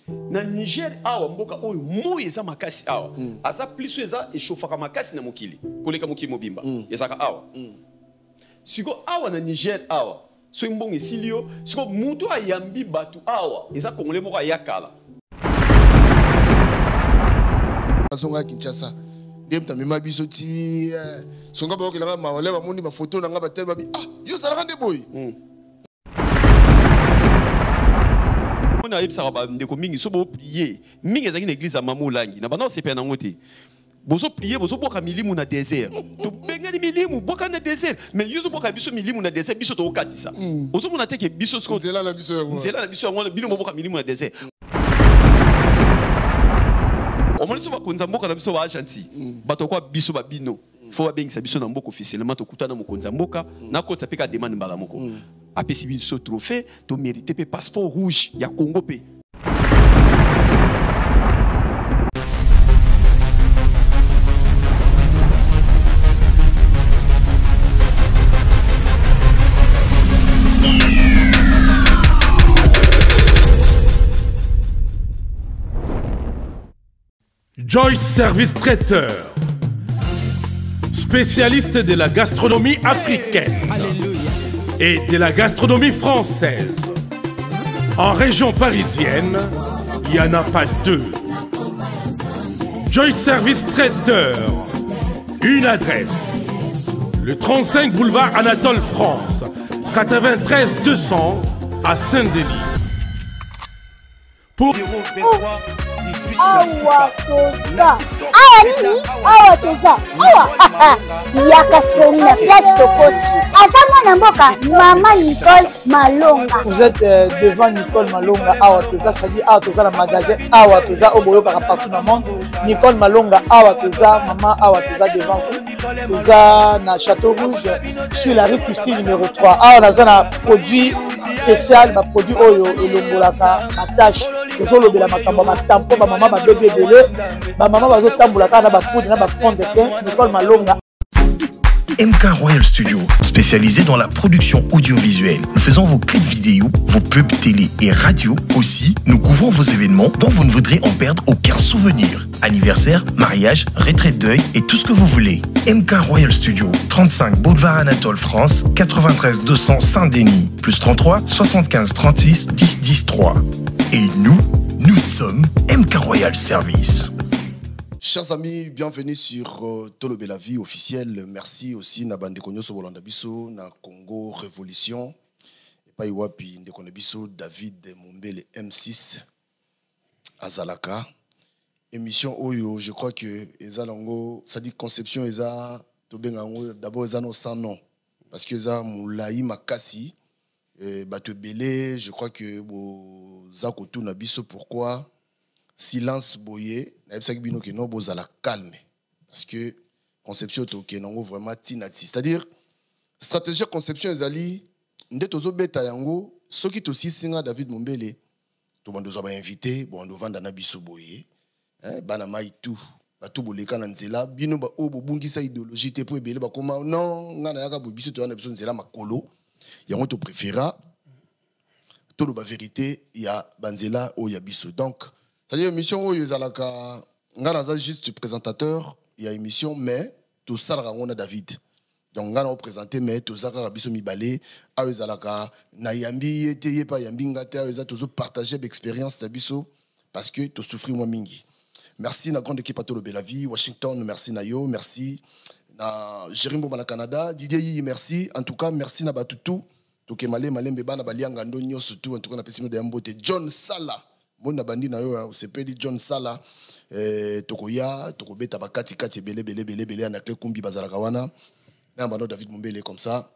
na Niger awa mboka oyo moyi eza makasi awa aza plus eza echauffaka makasi na mokili koleka mokili mobimba ezaka awa siko awa na Niger awa so mbongo esilio siko mutu ayambi batu awa eza kongole moko ayakala Songa Kinshasa dem tamema biso ti songa ba okela ma wala ba moni ba photo na nga ba tel ba bi yo sala de boy on a yebisa ba ndeko mingi so bo prier mingi ezaki na église ya Mama Olangi na bana sepe na ngote bozo prier bozo boka milimu na désert to bengali milimu boka na désert mais yuzo boka biso milimu na désert biso to okatisa bozo mona teke biso sko nzela na biso yango bino boka milimu na désert au moins so bakonza mboka na biso ba gentil bato kwa biso ba bino faut bengisa biso na mboka officiellement to kutana mokonza mboka na kota peka demande mbala moko apesi biso trophée to mériter pe passeport rouge ya Congo pe Joyce Service Traiteur, spécialiste de la gastronomie africaine et de la gastronomie française. En région parisienne, il n'y en a pas deux. Joyce Service Traiteur, une adresse, le 35 boulevard Anatole France, 93 200 à Saint-Denis. Pour awa toza awa nini awa toza awa yaka soni na place tokoti aza mwana mboka Mama Nicole Malonga. Vous êtes devant Nicole Malonga awa toza, c'est-à-dire awa toza na magasin awa toza oboyoka partout dans le monde. Nicole Malonga awa toza, maman awa toza devant vous. Toza na Château Rouge sur la rue Custine numéro 3. Awa naza na produit spécial, ba produit oyo elongolaka attache tozolobela makambo matampo ba mama ba bébé belé ba mama bazotambola kana ba poudre na ba fond de teint. Nicole Malonga. MK Royal Studio, spécialisé dans la production audiovisuelle. Nous faisons vos clips vidéo, vos pubs télé et radio. Aussi, nous couvrons vos événements dont vous ne voudrez en perdre aucun souvenir. Anniversaire, mariage, retraite deuil et tout ce que vous voulez. MK Royal Studio, 35 boulevard Anatole France, 93 200 Saint-Denis, plus 33 75 36 10 10 3. Et nous sommes MK Royal Service. Chers amis, bienvenue sur Tolo Bela Vie officiel. Merci aussi na bande konyo so bolanda biso na Congo Révolution. Et pas iwapi ndekona biso David Mombele M6 Azalaka. Émission Oyo, je crois que ezalango, ça dit conception eza to bengango d'abord eza no sans nom parce que eza moulayi makasi bato belé, je crois que bo zakotu na biso pourquoi silence boye na ebisa bino ke no bozala calme parce que conception to ke nango vraiment tinati, c'est-à-dire stratégie conception ezali nde tozo beta yango soki to sisinga David Mombele to bandozo ba invité bo ndo vanda na biso boye bana mai tout batu boleka na nzela bino ba o bobungisa idéologie te po ebele ba koma non ngana yaka bo biso to na biso nzela makolo yango to préféra to lo ba vérité ya banzela o ya biso. Donc c'est-à-dire émission où ezalaka ngana za juste présentateur il y a émission mais to salaka ngona David. Donc ngana o présenter mais to zaka biso mibale a ezalaka na yambi ete yepa yambi ngate a eza tozo partager l'expérience ta biso parce que to souffrir moi mingi. Merci na grande équipe à Tolo Bela Vie Washington, merci na yo, merci na Jérimbo Mala Canada, Didier merci en tout cas merci na batutu to kemale malembe bana balianga ndonyo surtout en tout cas na pesimo de Mbote John Sala. Bon bandi na yo sepeli John Sala tokoya tokobeta bakati kati belé na clé kumbi bazalaka wana na bando David Mombele comme ça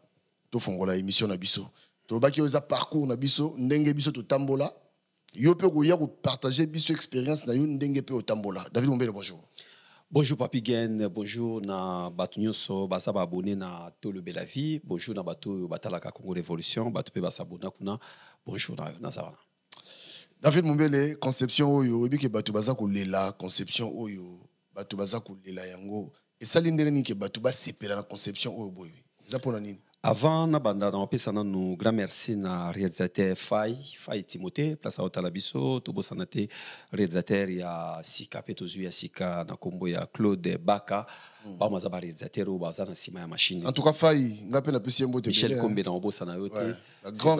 to fongola émission na biso to baki oza parcours na biso ndenge biso to tambola yo pe ko ya ko partager biso expérience na yo ndenge pe o tambola. David Mombele, bonjour. Bonjour Papi Gen, bonjour na batu nyonso basa ba abonné na Tolo Bela Vie, bonjour na batu batalaka Congo Révolution, batu pe basa abonné kuna, bonjour na ça. David Mombele, conception oyo ebi ke batu baza kolela, conception oyo batu baza kolela yango et ça lindele ni ke batu ba sepela na conception oyo boy. Eza pona nini? Avant na banda na opesa na nous grand merci na réalisateur Fay Timothée place à Talabiso to bosanate réalisateur ya Sika Petozu ya Sika na kombo ya Claude Baka ba maza ba réalisateur o baza na sima ya machine. En tout cas Fay ngape na pesi mbote Michel Kombe na obosana yote grand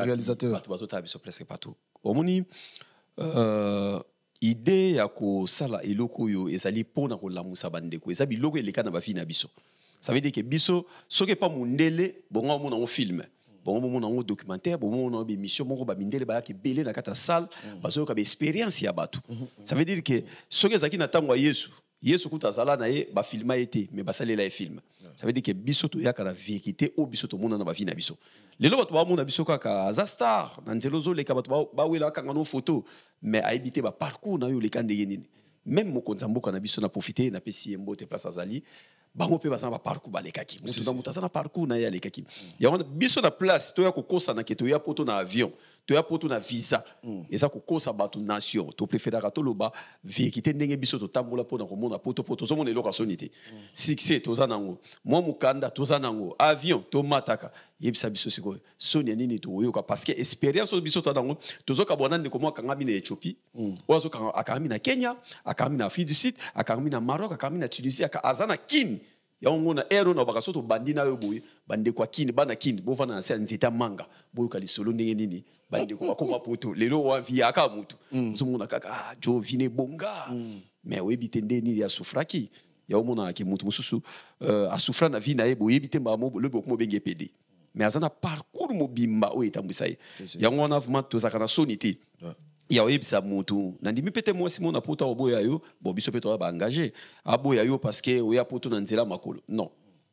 réalisateur bato Talabiso presque partout. Omoni idée ya ko sala eloko yo ezali pona ko lamusa bandeko ezabi loko eleka na ba fi na biso. Ça veut dire que biso soki pas mundele bongo mona on film bongo mona on documentaire bongo mona émission bongo ba mindele ba ki belé na kata salle bazo ka ba expérience ya batu. Ça veut dire que soki zaki na tango Yesu kuta zala na ye ba filma été mais ba salela e film. Ça veut dire que biso to yaka la vérité o biso to mona na ba vie na biso. Lelo batu ba mona biso kaka azastar na nzelozo le ka batu ba wela kanga no photo mais a éviter ba parcours na yo le kande yenini. Même mokonza mboka na biso na profiter na pesi mbote place azali bango pe basana ba parcours balekaki mutu na mutu azana parcours na ya lekaki ya wana biso na place to ya kokosa na keto ya poto na avion to ya poto na visa eza kokosa bato nation to préférera to loba vérité ndenge biso to tambola pona ko mona poto zo mona eloka sonité succès to za nango mo mukanda to za nango avion to mataka yebisa biso siko sonia nini to yoka parce que expérience biso to nango to zo ka bona ndeko mo akangami na Ethiopie ozo akangami na Kenya akangami na Afrique du Sud akangami na Maroc akangami na Tunisie azana kini ya ngona ero na bakasoto bandina yo boye bande kwa kini bana kini bovana na sa nzita manga boyo kali solo ndenge nini bande kwa koma poto lelo wa via aka mutu muzumuna kaka jo vine bonga mais oyebite ndeni ya sufraki ya omona ki mutu mususu asufra na vina ebo oyebite mbamo le boko benge PD mais azana parcours mobimba o etambisa ye ya ngona vraiment tozaka na sonité ya oyebisa mutu na ndimi pete moi simona poto oboya yo bo biso peto ba engagé aboya yo parce que oya poto na nzela makolo non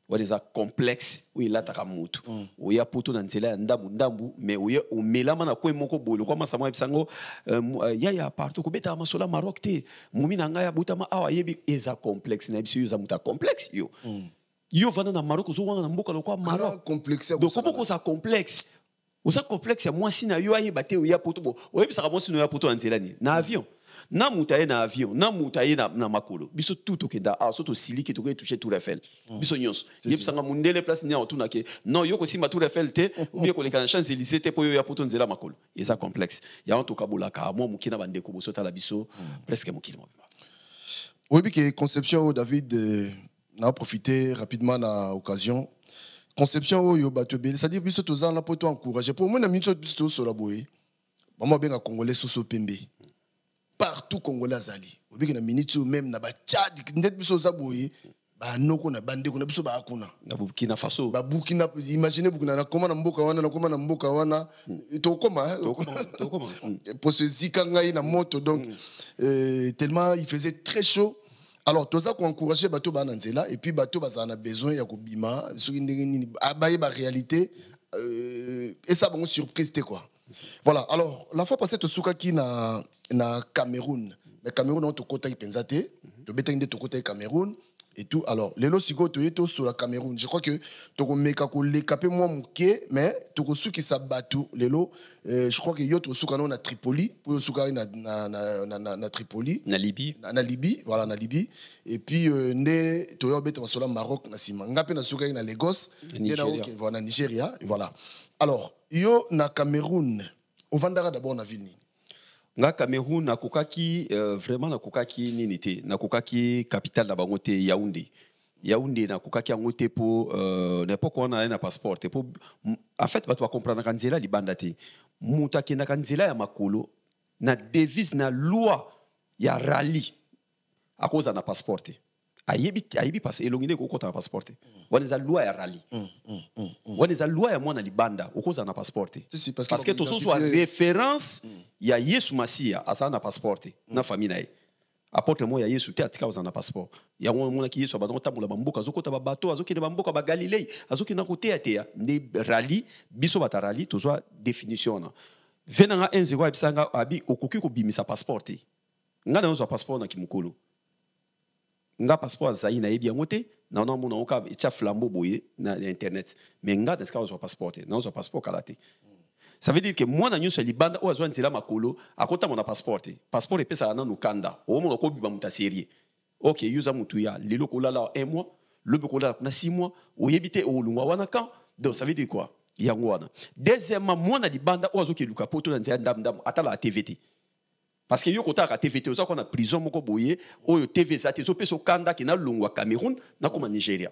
waliza complexe oui la taka mutu oya poto na nzela ndambu mais oya omelama na ko moko bolo kwa masama ebisango ya partout ko beta masola Maroc te mumi na nga ya butama awa yebi eza complexe na biso yo za muta complexe yo yo vana na Maroc zo wanga na mboka lokwa Maroc complexe donc ko ça complexe oza complexe ya mwasi na yo aye bate oya poto bo oyebisa ka mwasi no ya poto anzela ni na avion na mutaye na avion na mutaye na makolo biso tout okenda soto siliki to ko toucher Tour Eiffel biso nyonso yebisa nga mundele place ni otuna ke non yo ko simba Tour Eiffel te ou bien ko leka na Champs-Élysées te po yo ya poto nzela makolo eza complexe ya on to kabola ka mo mukina bandeko bo sota la biso presque mukili mo bima oyebi ke conception David na profiter rapidement na occasion conception oyo bato bele c'est-à-dire biso toza na poto encourager pour moi na minso biso so la boye maman benga congolais soso pembe partout congolais azali obiki na minute même na ba Tchad ndet biso za boye ba noko na bande ko na biso ba akuna na Burkina Faso ba Burkina imaginez Burkina na koma na mboka wana to koma pour se zika ngai na moto donc tellement il faisait très chaud. Alors, tout ça qu'on encourageait bateau bananzela et puis bateau bazana besoin ya kobima sur une abaye ba réalité et ça bon surprise c'était quoi. Voilà. Alors, la fois passée to suka ki na Cameroun. Mais Cameroun on to kota ipenzate, to betende to kota Cameroun et tout. Alors, lelo siko to yeto sur la Cameroun. Je crois que to ko meka ko lekapé moi muke mais to ko suki sa bateau lelo je crois que yoto suka na Tripoli pour suka na Tripoli na Libye voilà na Libye et puis ne to yo beta masola Maroc na sima ngape na suka na Lagos na OK voilà Nigeria voilà. Alors yo na Cameroun on vendra d'abord na ville nga Cameroun na kokaki vraiment na kokaki nini te na kokaki capitale na bango te Yaoundé na kokaki yango te po n'importe quoi na passeport te po en fait bato comprendre ka nzela libanda te muta ke na ka nzela ya makolo na devise na loi ya rallye a cause na passeport te ayebi parce elongine ko kota na passeport te wana za loi ya rallye wana za loi ya mwana libanda o cause na passeport te parce que to so soit référence ya Yesu Masia asa na passeport te na famille na ye apporte moi ya Yesu te atika na passeport ya mwana ki Yesu abadon tambola bamboka azokota ba bateau azokina bamboka ba Galilée azokina ko te ya ne rallye biso bata rallye to so définition na venanga enzego abisanga abi okoki ko bimisa passeport te ngana nzo passeport na kimukolo nga passeport zayi na yebi yango te na ona mona oka etia flambeau boye na internet mais nga dans ce cas on passeport te na on passeport kala te. Ça veut dire que moi, je suis libanda ou azwa nzela makolo akota mon passeport. Passeport est pesa na nukanda. O mo ko biba muta série. OK, yuza mutu ya lelo ko lala 1 mois, le ko lala na 6 mois, o yebite o lungwa wana kan Donc ça veut dire quoi? Yangwana. Deuxièmement, moi na libanda ozo ke luka poto na nzia ndam atala la TVT. Parce que yo kota ka TVT oza ko na prison moko boye oyo TV za te zo peso kanda ki na longwa Cameroun na koma Nigeria.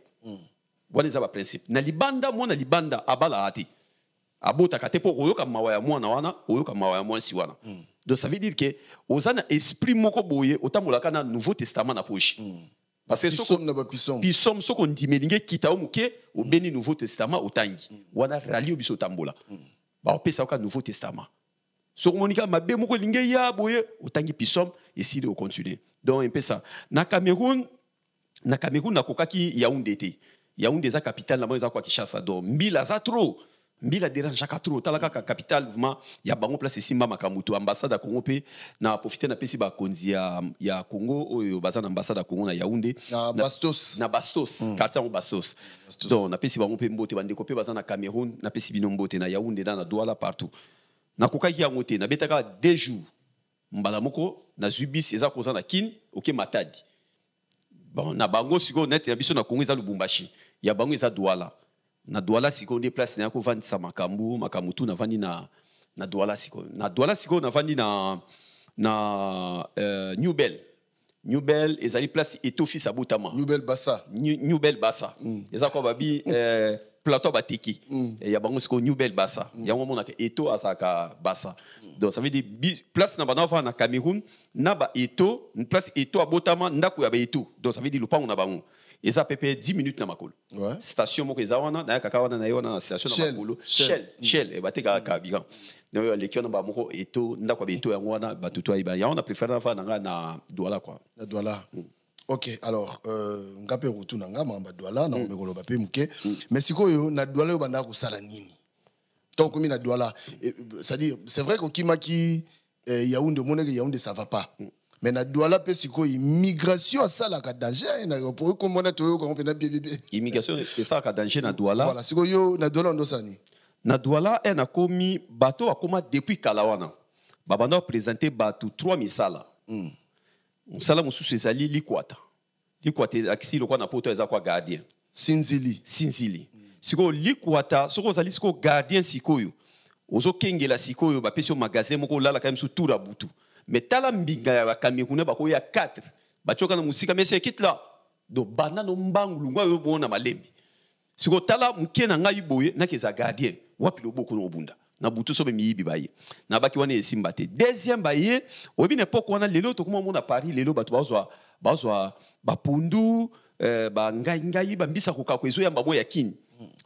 Wana za ba principe. Na libanda moi na libanda abala ati. Abota ka te po oyo ka mawaya mwana wana oyo ka mawaya mwansi wana. Donc ça veut dire que ozana esprit moko boye otamolaka na Nouveau Testament na poche. Parce que pisom soko ndimelinge kita omuke au beni Nouveau Testament otangi. Wana rali obiso tambola. Ba opesa ka Nouveau Testament. Soko monika mabe moko linge ya boye otangi pisom et si de continuer. Donc un peu ça. Na Cameroun na kokaki Yaoundé te. Yaoundé za capitale na mo za kwa Kinshasa. Donc mbila za trop. Mbila dérange trop talaka ka capital vraiment ya bango place simba makamutu ambassade ya Congo pe na profiter na pesi ba konzi ya Congo oyo baza na ambassade ya Congo na Yaoundé na Bastos quartier en Bastos. Donc na pesi bango pe mbote bande ko pe baza na Cameroun na pesi bino mbote na Yaoundé na Douala partout na kokaki ya ngote na betaka 2 jours mbala moko na zubis eza koza na kin oke matadi bon na bango siko net ya biso na Congo eza Lubumbashi ya bango eza Douala. Na Douala siko nde place na yako vandi sa makamutu na vandi na Douala siko. Na Douala siko na vandi na New Bell ezali place etofi sabutama. New Bell Bassa. Eza ko babi plateau bateki. Ya bango siko New Bell Bassa. Ya mo na eto asaka Bassa. Donc ça veut dire place na banava na Cameroun na ba eto, place eto abotama ndako ya ba eto. Donc ça veut dire lupango na bango. Et ça peut 10 minutes na makolo. Ouais. Station moko ezawana na kakawana na yona na station na makolo. Shell e bateka ka biga. Na yo lekio na ba moko eto ndako ba eto yango wana batutu ayiba. Ya on a préféré na fa na Douala quoi. Na Douala. OK, alors ngape rotu na ngama ba Douala na mekolo ba pe muke. Mais sikoyo na Douala yo banda ko sala nini? Donc comme na Douala, c'est-à-dire c'est vrai qu'au Kimaki Yaoundé moneke Yaoundé ça va pas. Mais na Douala pe siko immigration ça la ka danger na pour comprendre to ko pena bébé immigration c'est ça ka danger na Douala. Voilà siko yo na Douala ndo sani na Douala na komi bateau akoma depuis Kalawana babanda présenter bateau 3 misala musala mususu ezali likwata akisi lokwa na poto eza kwa gardien sinzili siko likwata soko zali siko gardien sikoyo ozo kengela sikoyo ba pesio magasin moko lala quand même sous tour à butu. Mais tala mbinga ya Camerounais bako ya 4 bachoka na musika mese kit là do banano mbangu ngwa yo bona malembi siko tala mukena ngai boye na keza gardien wapi loboko no bunda na butu so be miyibi baye na baki wana esimba te. Deuxième baye obi ne poko wana lelo to kuma mona Paris lelo batu bazwa bapundu ba ngai ba mbisa ko kakwezo ya mbamo ya kini.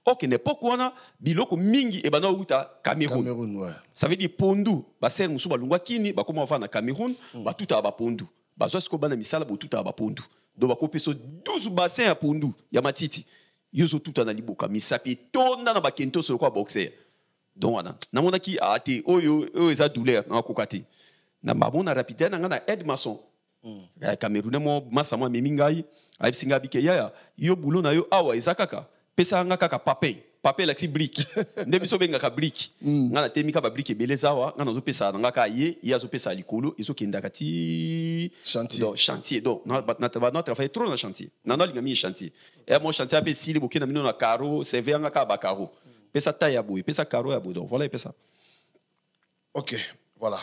Ok, n'époque où on a biloko mingi et bana uta Cameroun. Ouais. Ça veut dire pondu, ba ser musu ba lungwa kini ba koma na Cameroun, ba tuta ba pondu. Ba zo sko bana misala ba tuta ba pondu. Do ba kopeso 12 bassins ya pondu ya matiti. Yozo tuta na liboka misapi tonda na ba kento so kwa boxer. Donc wana. Na mona ki ate oyo eza douleur na kokati. Na mabona rapide na ngana Ed Mason. Camerounais mo masa mo memingai, ai singa bike ya yo bulo na yo awa ezakaka. Pesa nga kaka papel la ti brique ndebi so benga ka brique ngana temika ba brique beleza wa ngana zo pesa nga ka ye ya zo pesa likolo ezo kenda ka ti chantier donc na travailler trop na chantier na linga mi chantier et mon chantier ape sili bokena mino na caro CV nga ka ba caro pesa taille boy pesa caro ya boy donc voilà pesa. OK, voilà.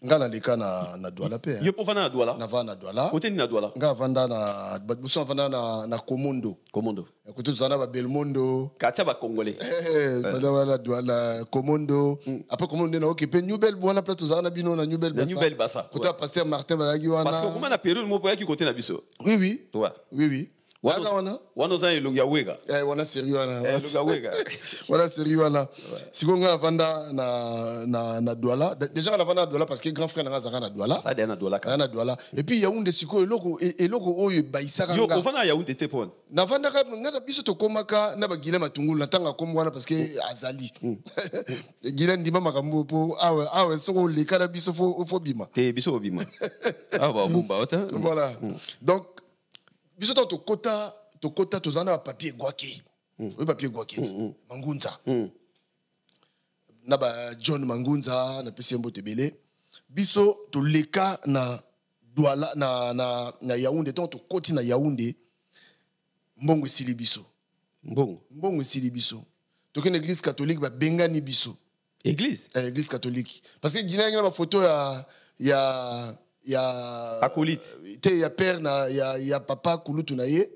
Ngana leka na Douala pe. Yo povana na Douala. Na vana Douala. Côté ni na Douala. Nga vanda na buso vanda na Komondo. Côté zana ba Belmondo. Katia ba Congolais. Vanda na Douala Komondo. Après Komondo na occupé New Bell wana place zana bino na New Bell Bassa. New Bell Bassa. Côté pasteur Martin Balagi wana. Parce que comment na période mo poya ki côté na biso. Oui. Ouais. Oui. Wana za ilungia wega. Wana sérieux wana. Ilungia wega. Wana sérieux wana. Sikonga na vanda na Douala. Déjà na vanda na Douala parce que grand frère na zaka na Douala. Ça na Douala. Na Douala. Et puis Yaoundé siko eloko oyo baisaka nga. Yo ovana Yaoundé te pon. Na vanda ka ngana biso to komaka na ba Gila Matungulu na tanga kombo wana parce que azali. Gila ndima makambo po awe soko leka na biso fo bima. Te biso bima. Ah ba bomba ota. Voilà. Donc biso to kota tozana papier gwaki. Oui papier gwaki. Mangunza. Na ba John Mangunza na pesi mbote bele. Biso to leka na Douala na Yaoundé to koti na Yaoundé. Mbongo esili biso. Mbongo esili biso. toke une église catholique ba bengani biso. Église. Église catholique. Parce que Guinée il y a une photo il y a acolyte. Il y a père il y a papa Kulutu naye.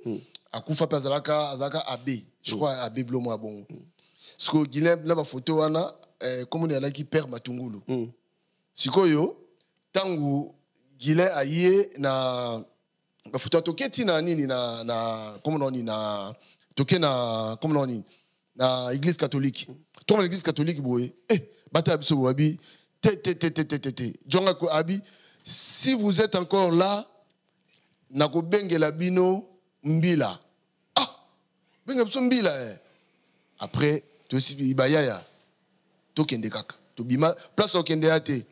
Akufa pa azalaka abbé. Je crois abbé Blomo bon. Parce que Guinée la photo wana comme on est là qui père Matungulu. Sikoyo tangu Guinée aye na photo toketi na nini na comment on dit na toke na comment on dit na église catholique. Toi l'église catholique boy bata biso wabi jonga ko abi si vous êtes encore là nako bengela bino mbila benga biso mbila après to aussi ibayaya to kende kaka to bima place o kende ate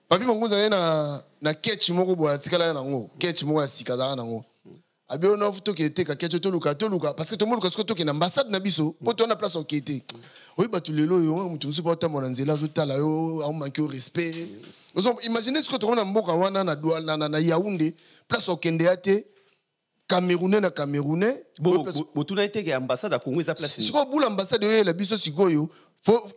papi mongoza na ketch moko boya tikala na ngo ketch moko ya sikaza na ngo abi ono futo kete ka ketch to luka parce que to moluka sko to ke na ambassade na biso po to na place o kete oui batu lelo yo mutu musu pa tamona nzela zo tala yo au manque au respect imaginez ce que to na mboka wana na douala na Yaoundé place o kende ate Camerounais na Camerounais botuna été que ambassade à Congo eza place si ko bula ambassade yo la biso sikoyo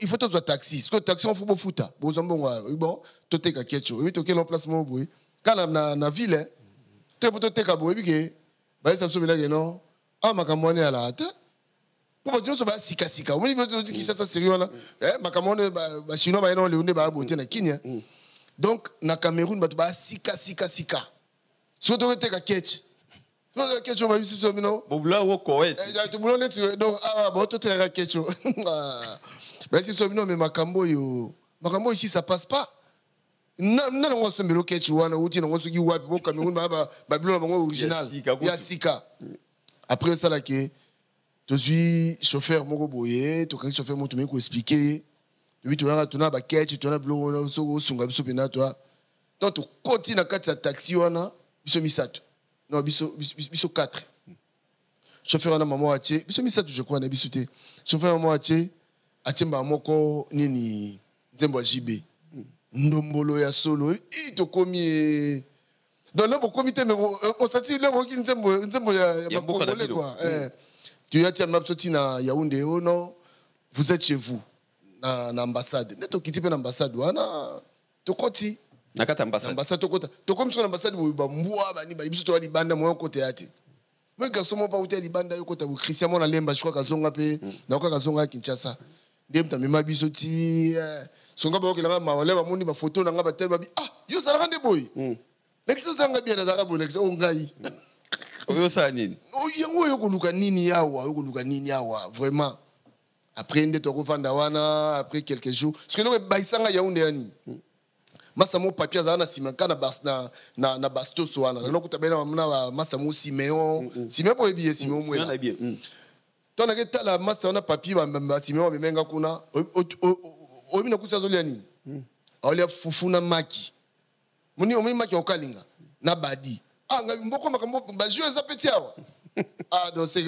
il faut to taxi parce que taxi on faut bo futa bo zambongo bon to te ka ketcho oui to ke l'emplacement boy kana na ville te poto te ka boy bike ba ça so bila que non makambo ne ala ata pour dire so ba sika on dit que ça sérieux là makambo ne ba chinois ba no leunde ba boté na Kenya donc na Cameroun ba sika so to te ka ketch non ketcho ba biso bino bobula wo koet to bulo net donc bon to te ka ketcho ben si so bino mais makambo ici ça passe pas non on se met le ketcho wana uti na ngoso ki wapi bo Cameroun ba bilo na original ya sika après ça là que je suis chauffeur moko boye to kan chauffeur moto me ko expliquer depuis to na tuna ba ketch to na bilo na so sunga biso pena toi donc to continue na kati ya taxi wana biso misato non biso 4 chauffeur na maman atie biso misato je crois na biso te chauffeur maman atie atimba moko nini nzembo JB ndombolo ya solo to komi dans le comité mais on s'attire là qui nzembo ya congolais quoi tu y a tiens mapsoti na Yaoundé non vous êtes chez vous na ambassade neto kiti pe na ambassade wana to koti na kata ambassade to kota to comme sur ambassade ba mbwa bani ba biso to libanda mo côté ati mais garçon mo pa uti libanda yo kota bu Christian mo na lemba je crois kazonga pe na kwa kazonga Kinshasa ndemta mema biso ti songa ba okela ma wale ba moni ba photo na nga ba tel ba bi yo sala kande boy nexo zanga bien na zaka bo nexo ongai oyo sa nini yango yo koluka nini yawa vraiment après nde to ko fanda wana après quelques jours parce que no ba isanga Yaoundé yani masa mo papier za na simenka na bastos wana na kutabena na masa mo Simeon po ebiye Simeon mwela to na keta la masa na papier ba Simeon ba menga kuna o mina kusa zoli nini ole fufuna maki muni omi maki okalinga na badi ngabi mboko makambo ba jeu za petit awa donc c'est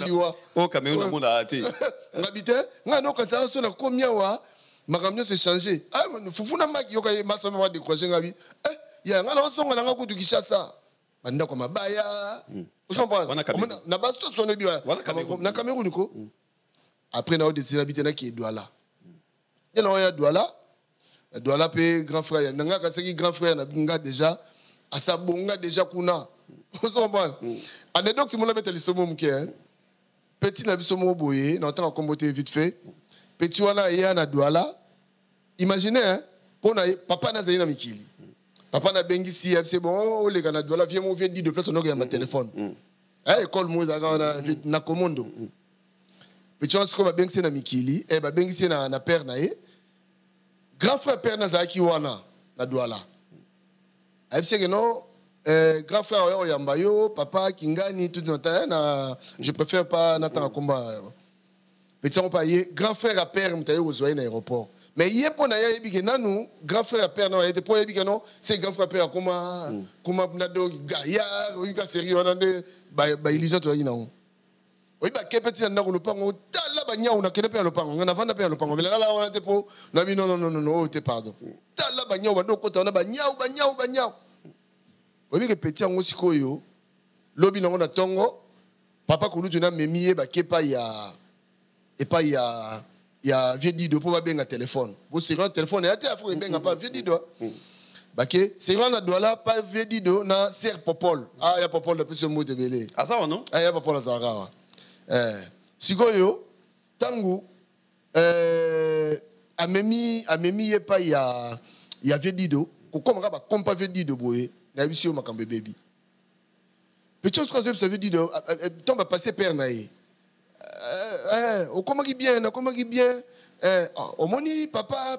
liwa Cameroun na mona ate ngabite ngano kanta so na komia wa makambo se changer fufuna maki yoka masa ma décrocher ngabi ya ngana songa na ngakutu Kishasa banda kwa mabaya usomba na basto so nebi na Cameroun ko après na décidé habiter na ki Douala na ya Douala pe grand frère nanga ka seki grand frère na binga déjà asabonga déjà kuna usomba anecdote mon abeta lisomo mke petit na bisomo boye na otaka kombote vite fait petit wana ya na Douala imaginez pona papa na zaina mikili papa na bengisi c'est bon o le kana Douala viens mon vieux dit de place on a ma téléphone école mo na commando petit wana ko bengisi na mikili ba bengisi na père na ye grand frère père na zaki wana na Douala c'est que non grand frère oyo yamba yo papa kingani tout le temps na je préfère pas n'attendre combat petit on paye grand frère à père mutaye ozoye na aéroport mais hier pour na yebi que nanu grand frère à père na était pour yebi que non c'est grand frère père comment na do gaillard ou ka sérieux na de ba illusion to yina on oui ba ke petit na ko lopango tala ba nyau na kene pe lopango na vanda pe lopango mais là on était pour na bi non te pardon tala ba nyau ba do ko na ba nyau oui que petit ango sikoyo lobi na tongo papa Kouloutou na memi ba kepa ya et pas il y a vieux dido pour benga téléphone. Vous c'est un téléphone et à faut benga pas vieux dido. Baké, c'est grand na douala pas vieux dido na ser popol. Ah il y a popol depuis ce mot de belé. Ah ça non? Ah il y a popol à ça. Sikoyo tangu amemi y pas il y a vieux dido. Comme raba compa vieux dido boye. Na bisio makambe baby. Petit chose que ça veut dire temps va passer père naïe. Comment qui bien, au moni papa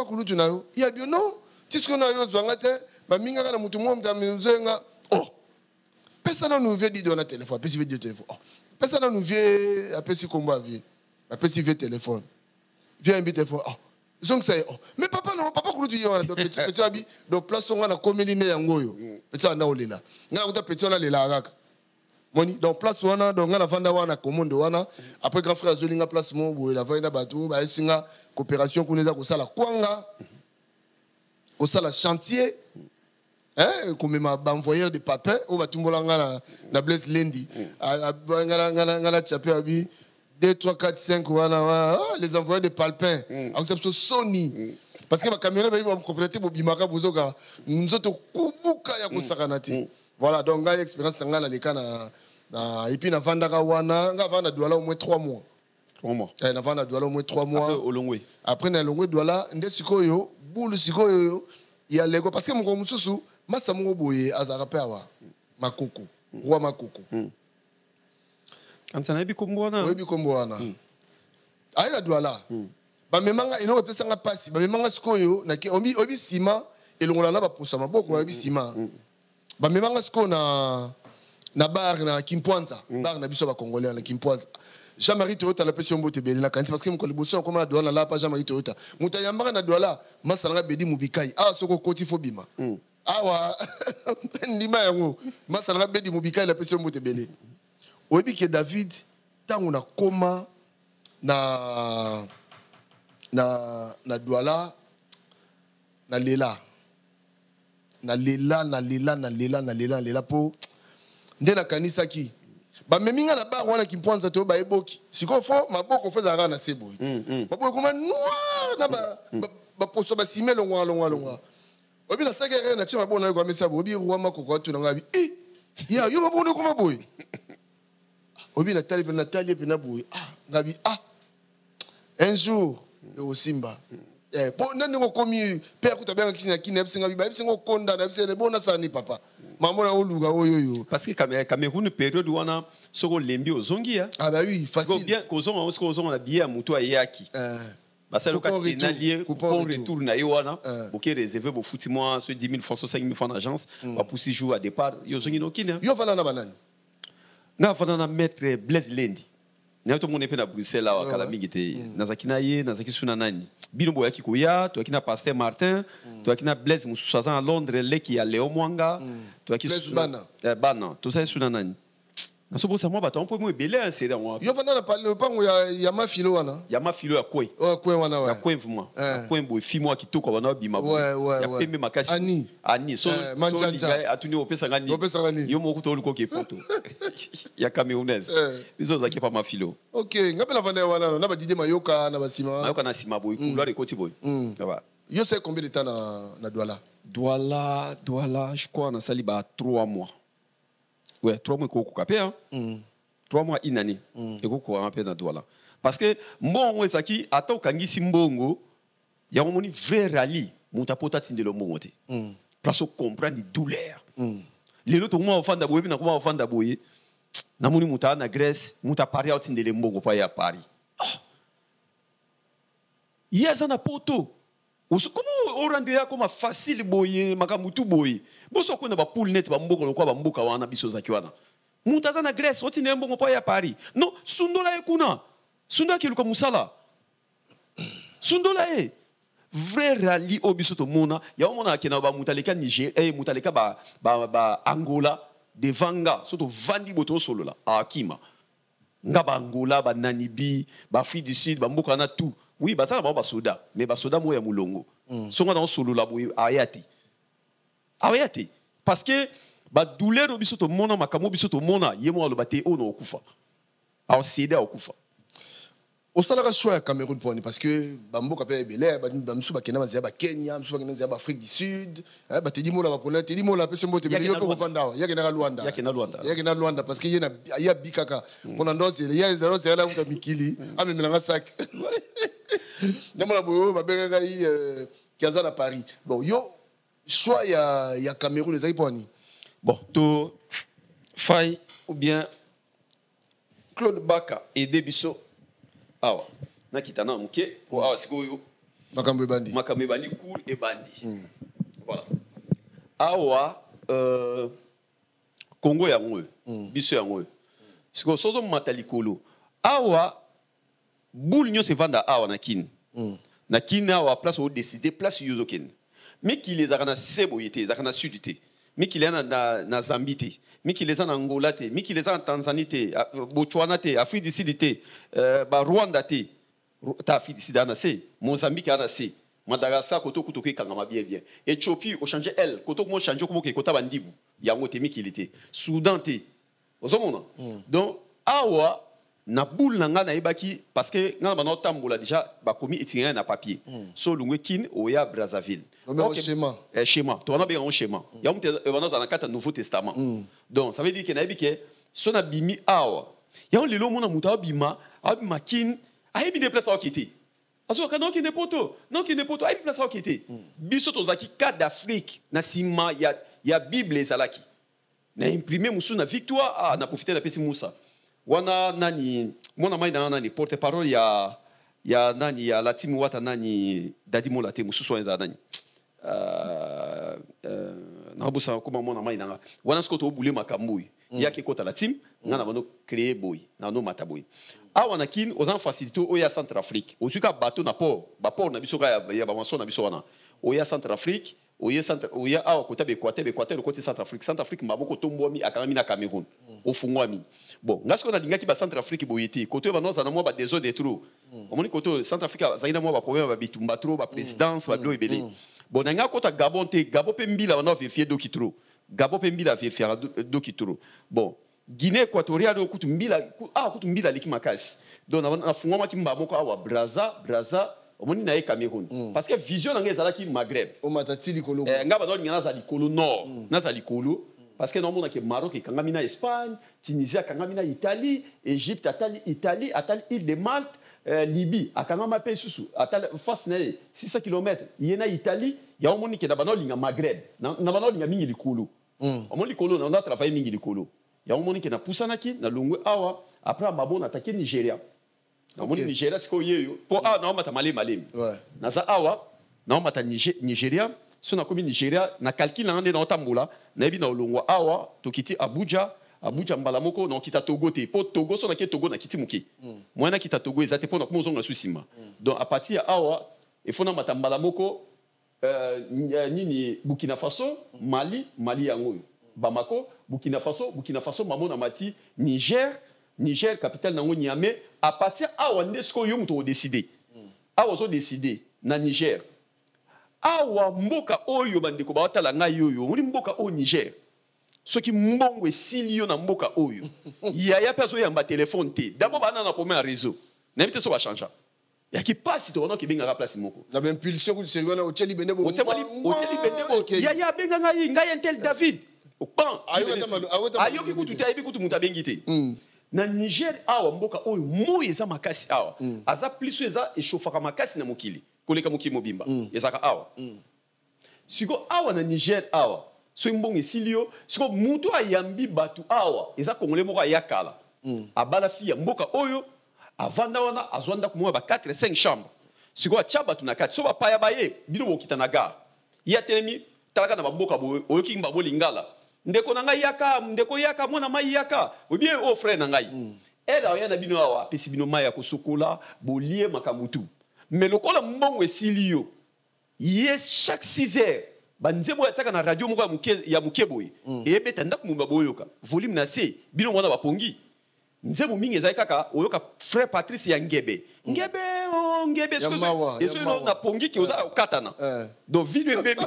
Kouloutou na yo. Il y a bien non. Si ce qu'on a yo zwangate, ba minga na mutu mo mtamzenga. Oh. Personne nous veut dire dans le téléphone, personne veut dire téléphone. Personne nous veut appeler si combat vie. Appeler veut téléphone. Viens un téléphone. Oh. Donc ça oh. Mais papa non, papa Kouloutou yo na petit abi, donc place on na komeline yango yo. Petit na olela. Nga uta petit na lela raka. Moni donc place wana donc na vanda wana commande wana après grand frère Zolinga place mon boy la vanda bateau ba singa coopération kuneza ko sala kwanga ko sala chantier comme ma envoyeur de papin au batumbola na Blaise Lendi ngala chapé abi 2 3 4 5 wana les envoyeurs de palpin acception Sony parce que ma camionnette va compléter bobimaka bozoka nzoto kubuka ya kusakanati. Voilà, donc j'ai expérience dans les cas et puis na vandaka wana nga vanda douala au moins 3 mois. 3 mois. Na vanda douala au moins 3 mois. Après au Longwe. Après na Longwe douala ndé sikoyo boule sikoyo il y a lego parce que mon mususu masa mo boye azara pe awa makoko roi makoko. Quand ça na bi komboana. Oui bi komboana. Aïe la douala. Ba memanga ino pesa nga pasi ba memanga sikoyo na obi sima elongola na ba posa maboko obi sima. Ba memanga siko na bar na Kimpwanza bar na biso ba congolais na Kimpwanza Jean-Marie Toyota la pesi mbote beli na kanti parce que mo le bosso comme na douala la pa Jean-Marie Toyota muta yambanga na douala masala bedi mubikai soko koti fobima awa ndima yango masala bedi mubikai la pesi mbote beli oyebi ke David tangu na koma na douala na lela po ndena kanisa ki ba meminga na bar wana Kimpwanza to ba eboki siko fo maboko fo za na sebo maboko kuma noir na ba poso ba simé longwa obi na sagere na tima bona kwa mesa obi ruwa makoko tu na ngabi ya yo mabona kuma boy obi na tali pe na boy ngabi un jour yo simba bon nani ngo komi père ku tabanga kisina kinep singa bi ba singo konda na bisene bona sani papa maman na oluga oyoyo parce que Cameroun période wana soko lembi ozongi ya bah oui facile bien kozonga na biya muto ayaki basa loka tenalier pour retour na yowana boké réservé bo futi moi sur 10 000 francs 5 000 francs d'agence ba pousser jour à départ yo zongi no kina yo fana na banani na fana na maître Blaise Lendi na to mon épée na Bruxelles là wakala mingi te nazaki na ye nazaki suna nani bino boyaki koya to akina Pasteur Martin to akina Blaise mususaza à Londres leki ya Léo Mwanga to akina bana to ça suna nani na so bosa moi bato on peut mo belé en série moi yo fana na parler pango ya mafilo wana ya mafilo ya kwe wana ya kwe vraiment ya kwe boy fi moi kitoko wana bima bo ya pembe makasi ani so liga atuni opesa ngani yo moko to luko ke poto ya Camerounaise bizo zaki pa mafilo OK ngapela vanda wana na ba DJ mayoka na na sima boy couloir et côté boy ça va yo c'est combien de temps na douala je crois na saliba 3 mois. Ouais, 3 mois qu'on capé hein. 3 mois une année. Et qu'on a appelé dans douala. Parce que bon ezaki ata kangi simbongo ya moni vrai rallye monta pota tinde le monte. Place comprendre ni douleur. Les autres moi ofanda boye na kuma ofanda boye. Na moni muta na Grèce, muta Paris tinde le mbongo pa ya Paris. Yeza na poto. Comment on rende ya comme facile boye makamutu boye. Boso ko na ba pool net ba mboko lokwa ba mboka wana biso zaki wana. Mutaza na Grèce otine mbongo pa ya Paris. Non, sundola ekuna. Sunda ki luka musala. Sundola e. Vrai rallye obiso to mona, ya mona kena ba mutaleka Niger, mutaleka ba Angola de Vanga, soto vandi boto solo la akima. Nga ba Angola ba Namibi, ba Afrique du Sud, ba mboka na tout. Oui, bah ça ba soda, mais ba soda mo ya mulongo. Songa dans solo la boy ayati. Ayati parce que ba douleur biso to mona makamo biso to mona yemo aloba te ono okufa a cédé okufa au salaire choix à Cameroun pour parce que bambo kapé belé bamsu bakena mazia ba Kenya bamsu bakena mazia ba Afrique du Sud ba te di mola ba pona te di mola pese mbote belé yo ko vanda ya kena Luanda ya kena Luanda parce que ya bikaka pona ndoze ya zero zero la muta mikili amemela sac ndamona boyo ba benga yi kiaza na Paris bon yo choix ya Cameroun les aiponi bon to Faye ou bien Claude Baka et Debiso awa nakitana muke awa sikoyo makambe bandi cool et bandi voilà awa Congo ya ngoyo biso ya ngoyo siko sozo matalikolo awa boule nyo se vanda awa na kin awa place au décider place yozoken mais qui les a na sebo yete za na sud te mais qui les a na Zambie te mais qui les a na Angola te mais qui les a en Tanzanie te Botswana te Afrique du Sud te ba Rwanda te ta Afrique du Sud ana se Mozambique ana se Madagascar koto kuto ke kangama bien Éthiopie au changer elle koto mo changer ko ke kota bandibu yango te mais qui était Soudan te ozomona donc awa na boule nanga na ebaki parce que ngana bana tambola déjà ba komi itinéraire na papier so lungwe kin oya Brazzaville schéma to wana bien un schéma ya mute bana za na kata Nouveau Testament donc ça veut dire que na ebike so na bimi awa ya on lelo mona muta bima kin ayebi de place qui était aso ka non qui n'est poto ayebi place qui était biso to zaki carte d'Afrique na sima ya Bible ezalaki na imprimer musu na victoire na profiter la pesi Moussa wana nani mwana mai na nani porte parole ya nani ya la team wata nani dadi mola te mususu wanza nani na busa kuma mwana mai na wana skoto obule makambui yake kota la team ngana bano créer boy na no mataboy awana kin ozan facilité o ya Centrafrique ozuka bateau na port ba port na biso ya ba maso na biso wana o ya Centrafrique oya awa kota Équateur côté Centrafrique maboko tombwami akangami na Cameroun ofungwami bon ngasko na dingaki ba Centrafrique boyeti côté ba noza na mo ba désordre de trop omoni côté Centrafrique zaina mo ba problème ba bitumba trop ba présidence ba bilo ebele bon nga kota Gabon te Gabon pe mbila wana vérifier do kitro Gabon pe mbila vérifier do kitro bon Guinée équatoriale okutu mbila liki makasi donc na fungwama kimba moko awa Brazza omoni na Cameroun parce que vision nga ezalaki Maghreb o matati likolo nga ba doni na za likolo nord na za likolo parce que non mona ke Maroc kangami na Espagne Tunisie kangami na Italie Égypte atali île de Malte Libye akangama pe susu atali face na 600 km yena Italie ya omoni ke na ba linga Maghreb na ba linga mingi likolo omoni likolo na travailler mingi likolo ya omoni ke na pusanaki na longwe awa après mabona attaquer Nigeria na moni Nigeria siko yeyo po na mata malem naza awa na mata Nigeria so na komi Nigeria na calcul na ndé na tambola na ebi na olongwa awa tokiti Abuja mbala moko na kita Togo te po Togo so na ke Togo na kiti muke mwana kita Togo ezate po na komo zonga susima donc à partir ya awa il faut na mata mbala moko nini Burkina Faso Mali yango Bamako Burkina Faso mamona mati Niger capitale nango Niamey à partir awa ndesko yo muto décider awa zo décider na Niger awa mboka oyo bandeko ba watala ngai yoyo muri mboka o Niger soki mbongo esilio na mboka oyo ya peso yamba téléphone te d'abord bana na premier réseau na bité so ba changer ya ki passe to ki benga place moko na ben impulsion ku serveur na hôtel Benebo ya benga ngai intel David au pan ayoki kutu te ayebi kutu muta bengite na Niger awa mboka oyo moyi eza makasi awa aza plus eza eshofaka makasi na mokili koleka mokili mobimba ezaka awa siko awa na Niger awa so mbongo esilio siko mutu ayambi batu awa eza kongole moko ayakala abala fi ya mboka oyo avanda wana azwanda kumwa ba 4-5 chambre siko acha batu na kati so ba paya baye bino bokita na gare ya telemi talaka na mboka boyo oyoki mbabo lingala ndeko na ngai yaka mwana mai yaka obie o frère na ngai ela ya na bino awa pesi bino mai ya kosokola bolie makamutu mais lokola mbongo esilio yes chaque 6 heures banzebo ya taka na radio moko ya mukeboy ebeta ndaku mumba boyoka volume na C bino mwana bapongi nzebo mingi ezai kaka oyoka frère Patrice ya ngebe eso na pongi ki oza okatana donc video mbebe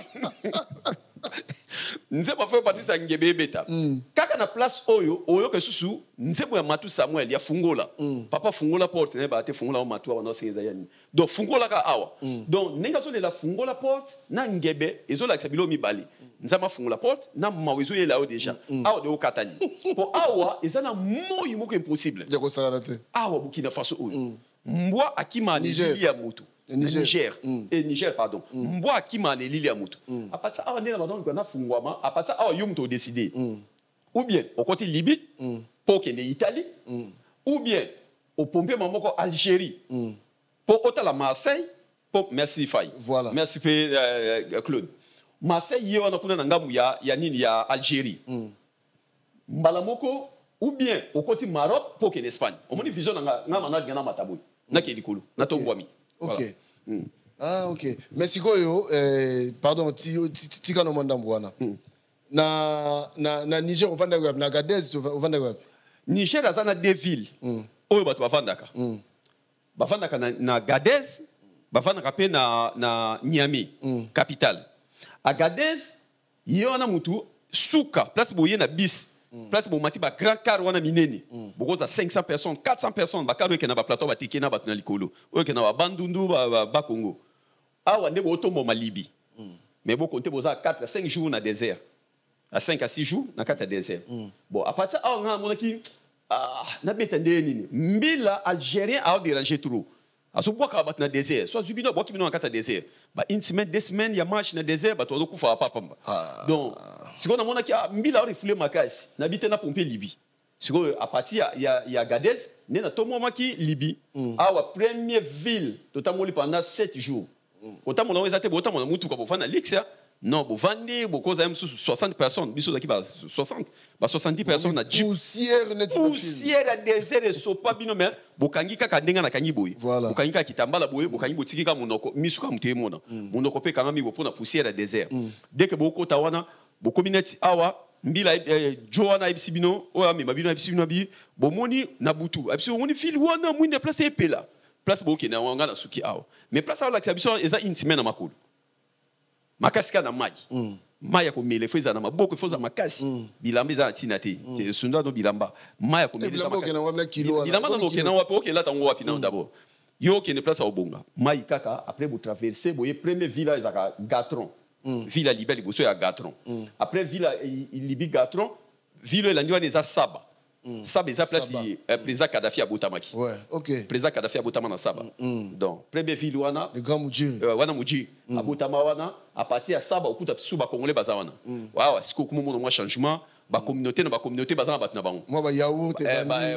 nzembo fait partie sa ngebe beta kaka na place oyo ke susu nzembo ya matu Samuel ya fungola papa fungola porte ne ba te fungola o matu wana seza yani donc fungola ka awa donc nenga zo la fungola porte na ngebe ezo la sabilo mibali nzama fungola porte na mawezo yela o déjà awa de o katali po awa ezana moyi moko impossible de ko sala te awa Burkina Faso oyo mbwa akima ni ya mutu Niger, pardon. Mbwa akima ne lili ya mutu. Apata awa ndena badon ko na fungwama, apata awa yum to décider. Ou bien au côté Libye, pour que Italie, ou bien au pompier mamoko Algérie. Pour la Marseille, pour merci Faye. Voilà. Merci Claude. Marseille yo na kuna ngamu ya nini ya Algérie. Mbalamoko ou bien au côté Maroc pour que l'Espagne. On moni vision nga na gana mataboy. Na ke likolo, na tongwami. Ok. Voilà. Ah, ok. Mais si quoi, pardon, tika no mandambouana. Na Niger, on va dans na Agadez, on va dans Niger, azana deux villes. Oyo batu bavandaka. Bavandaka na Agadez, bavandaka pe na Niamey, capitale. Agadez, yona mutu suka, place boye na bis. Place bo mati ba grand car wana minene boko za 500 personnes 400 personnes ba karo ke na ba plateau ba tikena ba tuna likolo o ke na ba bandundu ba Congo awa ndebo otombo malibi mais boko te boza 4 à 5 jours na désert à 5 à 6 jours na 4 à désert bon à partir awa nga mona ki na betende nini mbila algérien a dérangé trop aso boka ba na désert so zubino boki bino na 4 à désert ba une semaine 2 semaines ya marche na désert ba to kufa papa donc siko na mona ki mbila ori fule makasi na bité na pomper Libye siko à partir ya Agadez né na to moma ki Libye awa première ville totamoli pendant 7 jours otamona weza te botamona mutu ko bofana lixia non bo vandi bo koza 60 personnes biso zaki ba 60 ba 70 personnes na poussière à désert et sopa bino mais bokangi kaka ndenga na kangi boy bokangi kaka kitambala boy bokangi botiki ka munoko misuka mutemona munoko pe kanga mi bo pona poussière à désert dès que boko tawana bo community awa mbila joana ibsibino o ami mabino ibsibino bi bo moni na butu ibsibino moni fil wana mwinde place epela place bo ke na wanga na suki awa mais place awa la exhibition eza intime na makolo makasi kana mai mai ko mele feza na maboko feza makasi bilamba za tina te sunda no bilamba mai ko mele za makasi bilamba no ke na wapi o ke la tango wapi na d'abord yo ke ne place au bonga mai kaka après vous traverser boye premier village za Gatron ville libeli boso ya Gatron après ville libi Gatron ville la nyoa neza Saba Saba eza place président Kadhafi abotamaki ouais OK président Kadhafi abotama na Saba donc premier ville wana le grand Muji wana Muji abotama wana à partir ya Saba okuta suba congolais baza wana waawa siko kumono mwa changement ba communauté baza batna bango moi ba yaourt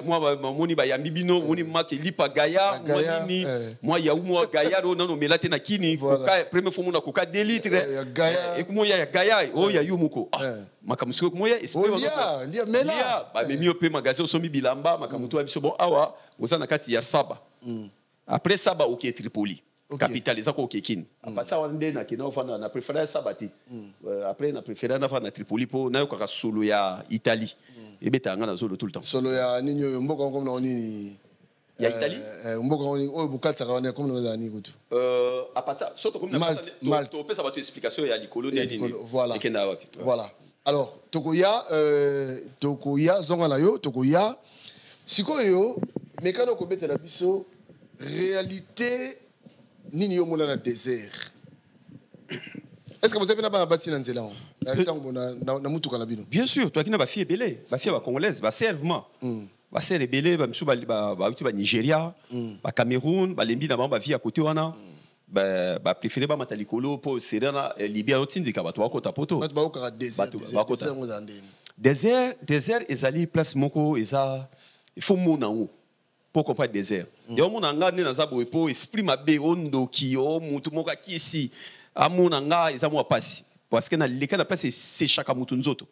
moi moni ba yambibino moni make lipa gaya moni moi yaourt moi gaya ro nano melate na kini koka premier fois mona koka 2 litres gaya et kumo ya gaya o ya yumuko makamusiko kumo ya esprit lia mela ba memi ope magasin somi bilamba makamuto biso bon awa ozana kati ya Saba après Saba ok Tripoli capitale ça ko kekini apatsa wande na kina ofana na préférer Sabati après na préférer na fa na Tripoli po na yoka solo ya Italie et beta nga na zolo tout le temps solo ya ninyo mboka comme na nini ya Italie mboka oni o bukatsa kana comme na ni kutu apatsa soto comme na Malte to pesa ba tu explication ya likolo ni nini voilà ekenda wapi voilà alors tokoya zonga na yo tokoya sikoyo mekano ko betela biso réalité nini yo mona na désert est-ce que vous avez na ba basi na nzela tango na mutuka na bino bien sûr toi kina ba fille belé ba fille ba congolaise ba servement ba serre belé ba msu ba Nigeria ba Cameroun ba lembi na ba vie à côté wana ba préféré ba matalikolo po serena Libya otindika ba to akota poto ba okara désert désert ezali place moko eza il faut mona où pour comprendre désert et on mona nga na zabo po esprit mabe ondo ki o mutu moka kisi amona nga eza mo pasi parce que na leka na place c'est chaque mutu nzoto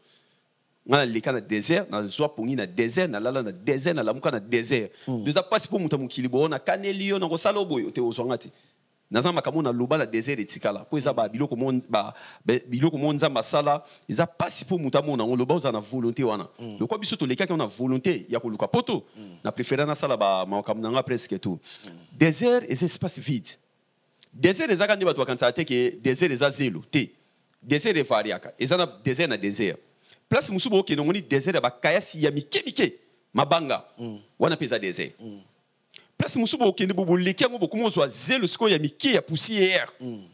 nga leka na désert na zwa pongi na désert na lala na désert na lamuka na désert déjà pasi po mutu mukili bo na kanelio na ko sala boyo te ozongati naza makambo na loba na désert etikala po eza ba biloko monza masala eza pasi po muta mona on loba oza na volonté wana le quoi biso to leka on a volonté ya koluka poto na préférer na sala ba makambo na nga presque tout désert est espace vide désert ezaka ndi bato bakanta te ke désert eza zelo te désert variaka ezana désert na désert place musubo ke nongoni désert ba kayasi ya mike mabanga wana peza désert place musubo ke ndebo lekiango bokumo zo zelo siko ya mike ya poussière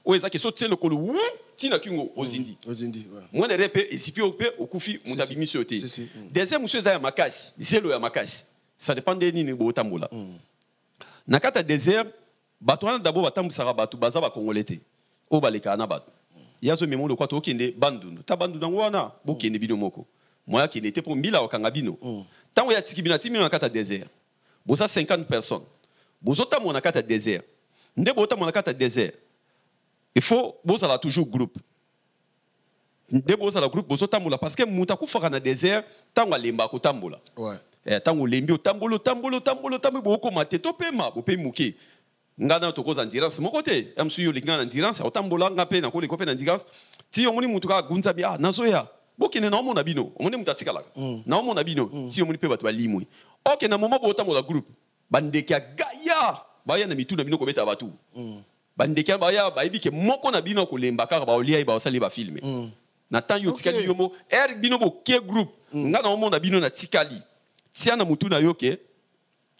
o ezaki so tselo kolo tina kingo ozindi moi na repe esipi ope okufi mutabimi sote désert musu eza ya makasi zelo ya makasi ça dépend de nini bo tambola na kata désert bato wana d'abord batambusaka bato baza ba congolais o baleka na bato yazo memo le kwa to kende bandundu ta bandundu wana bo kende bino moko moi qui n'était pour mbila wakanga bino tango ya tiki bina timi na kata désert boza 50 personnes bozo ta mona kata désert nde bota mona kata désert il faut boza la toujours groupe nde boza la groupe bozo tambola parce que muta ku faka na désert tango lemba ko tambola ouais tango lembi o tambolo boko mate to pema bo pe muke ngana to koza endurance mon côté amsu yo linga na endurance otambola ngape na ko le kope na endurance ti omoni mutu ka gunza bia nazoya bokene na omona bino omoni mutatika la na omona bino ti omoni pe bato balimwe OK na moment bo otambola groupe bandeki ya gaya baya na mitu na bino ko beta batu bandeki baya bayibi ke moko na bino ko lemba ka ba olia ba osali ba filmer na tan yo tikali yo mo bino bo ke groupe ngana omona bino na tikali tia na mutu na yo ke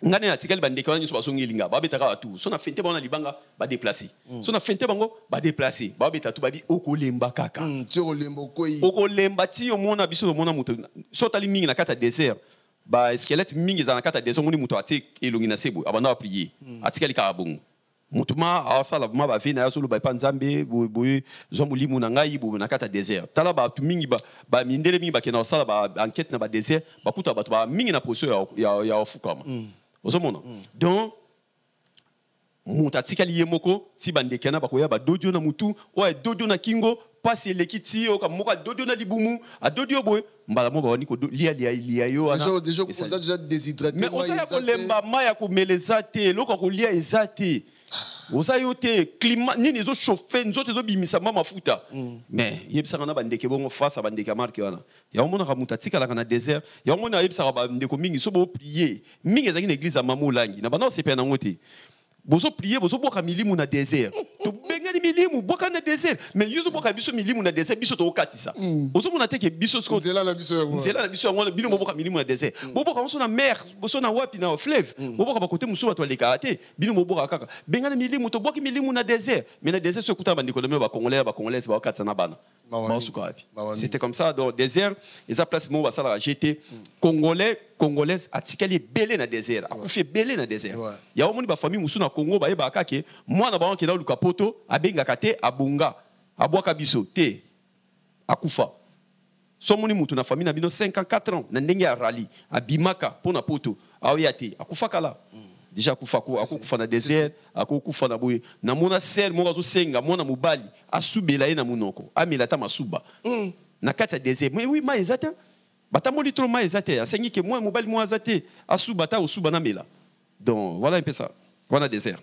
ngane ya tikali bandeki wana nyoso basongi linga ba betaka batu so na fente bana libanga ba déplacer so na fente bango ba déplacer ba beta tu ba bi okolemba kaka ti okolemba koyi okolemba ti omona biso omona mutu so tali mingi na kata désert ba squelette mingi za na kata désert moni mutu ati elongi na sebo abanda ba prier atikali ka bongo mutu ma asala ma ba vina solo ba pa nzambe boye zo mulimu na ngai bo na kata désert tala ba tu mingi ba mindele mingi ba kena sala ba enquête na ba désert ba kuta ba mingi na position ya ofukama ozomona donc mutatikali yemoko ti bandekana bakoya ba dodio na mutu o dodio na kingo pasi elekiti o kamoka dodio na libumu a dodio boy mbala mo bawani ko lia yo ana déjà ko ça déjà déshydraté mais on ya ko lemba maya ko meleza te loko ko lia ezate oza yo te climat nini zo chauffer nzoto zo bimisa mafuta mais yebisa kana bandeke bongo face a bandeke marque wana ya omona ka mutatika la kana désert ya omona yebisa ka bandeko mingi so bo prier mingi ezaki na église ya mamolangi na bana se pe na ngote bozo prier bozo boka milimu na désert to bengani milimu boka na désert mais yuzo boka biso milimu na désert biso to okatisa bozo mona teke biso sko nzela na biso ngona bino boka milimu na désert boka on na mer bozo na wapi na fleuve boka ba côté musuba to leka ate bino boka kaka bengani milimu to boka milimu na désert mais na désert so kuta bandiko ba congolais ba okatisa na bana c'était comme ça dans désert et ça place mo basala GT congolaise atikali belé na désert akufi belé na désert ya omoni ba famille musu na Congo ba yeba kake mwana ba wanke na luka poto abenga kate abunga abwaka biso te akufa so moni mutu na famille na bino 5 ans 4 ans na ndenge ya rally abimaka pona poto aoya te akufa kala déjà akufa na désert akufa na boye na mona sel mo zo senga mona mobali asubela ye na munoko amela ta masuba na kati ya désert mais oui ma ezata batamoli trop ma ezate asengi ke moi mobali mo azate asuba ta osuba na mela donc voilà un peu ça voilà désert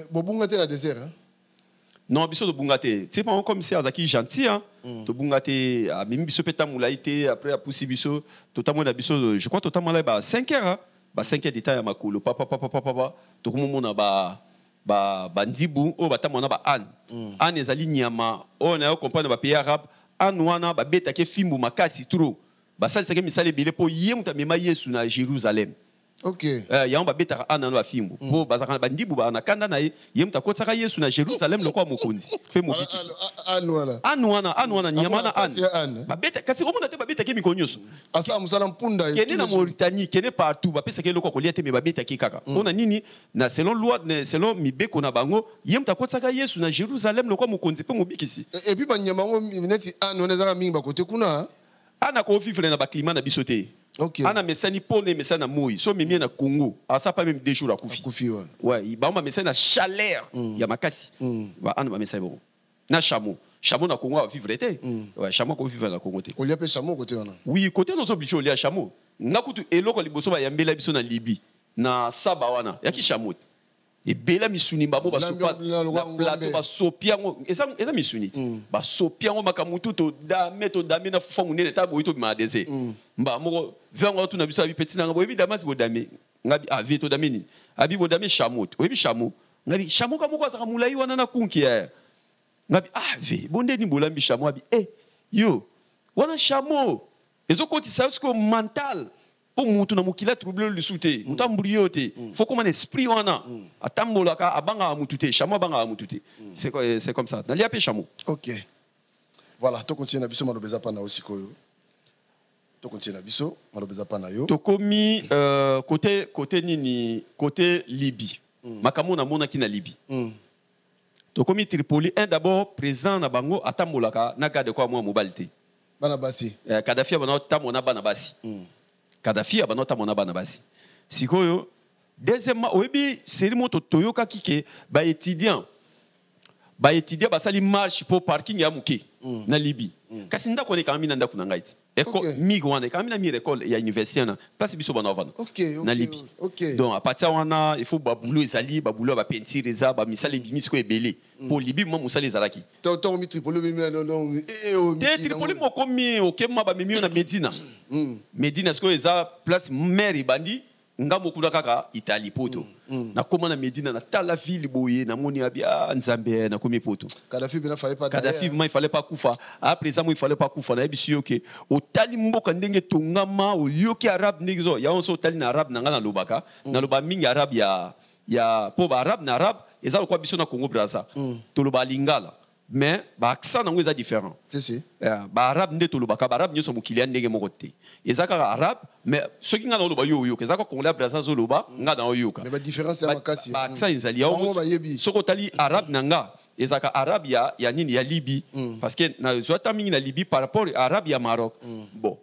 bobunga te na désert hein non biso to bunga te c'est pas comme si azaki gentil hein to bunga te a mimi biso peta mulaite après a poussi biso totalement na biso je crois totalement là ba 5 heures hein ba 5 heures d'état ya makolo papa to komona ba ndibu o batamona ba an ezali nyama o na yo comprendre ba pays arabe an wana ba beta ke fimbu makasi trop ba sali sake misale bele po yemuta mema Yesu na Jérusalem. OK. Ya on ba beta an na fimbu po bazaka ba ndibu ba na kanda na yemuta ko tsaka Yesu na Jérusalem lokwa mokonzi fe mobikisi an wana nyama na an ba beta kasi komona te ba beta ke mikonyoso asa musala mpunda kene na Mauritanie kene partout ba pesa ke lokwa ko liate me ba beta ke kaka ona nini na selon loi selon mibeko na bango yemuta ko tsaka Yesu na Jérusalem lokwa mokonzi pe mobikisi et puis ba nyama ngo neti an wana zaka mingi ba kote kuna ana ko vivre na ba climat na bisote. OK. Ana mesani pone mesana moi so mimi na Congo asa pas même 2 jours akufi ouais ba ma mesana chaleur ya makasi ba ana ba mesana bon na chameau na Congo va vivre été ouais chameau ko vivre na Congo té on lui appelle chameau côté wana oui côté nos obligés on chameau na kutu eloko liboso ba yambela biso na Libye na saba wana ya ki chameau et bela misuni babo ba sopa na plateau ba sopiango eza misuni ba sopiango makamutu to dame na fufa munene ta boito ma dese mba moko vengo tu na biso abi petit na boyebi damas bodame ngabi avi to dame ni abi bodame chameau oyebi chameau ngabi chameau ka moko asaka mulai wana na kunki ya ngabi ve bonde ni bolambi chameau abi yo wana chameau ezokotisa siko mental pour mutu na mukila trouble le souté mutambuli yote faut comme un esprit wana atambolaka abanga mutute chameau abanga mutute c'est comme ça nali apé chameau. OK. Voilà, to continue na biso malobeza pana aussi koyo. To continue na biso malobeza pana yo. To komi côté nini côté Libye. Makamo na mona ki na Libye. To komi Tripoli d'abord président na bango atambolaka na garde kwa moi mobilité. Bana basi. Kadhafi abana tamona bana basi. Kadhafi abana tamona bana basi. Sikoyo deuxièmement oyebi serimo to toyoka kike ba étudiant basali marche pour parking ya muke na Libye. Kasi ndako ne kamina ndako na ngaiti. École migo wana kamina mi école ya université na place biso bana vana. Na Libye. Donc à partir wana il faut ba boulot ezali ba boulot ba peinture eza ba misali bimisi ko ebele. Pour Libye mo musali ezalaki. To mi Tripoli non Tripoli mo komi okema ba mimi na Medina. Medina sko eza place mère bandi ngamo kuna kaka Italie poto. Na koma na Medina na tala ville boye na moni abia nzambe na komi poto. Kadhafi bina fallait pas. Kadhafi il fallait pas kufa. Après ça il fallait pas kufa na ebisu yoke. O tali mboka ndenge tongama o yoke arabe ngizo ya onso tali na arabe na ngana lobaka. Na loba mingi arabe ya po ba arabe na arabe eza kwa biso na Congo Brazza. To loba lingala. Mais ba accent nango eza différent. Si. Ba arabe nde to lobaka ba arabe nyoso mokili ndenge moko te. Eza kaka arabe mais ceux qui ngana loba yo eza ko Congo Brazza zo loba ngana yoka. Mais ba différence ya makasi. Ba accent ezali ya soko tali arabe nanga ezaka arabe ya nini ya Libye parce que na zota mingi na Libye par rapport à arabe ya Maroc. Bon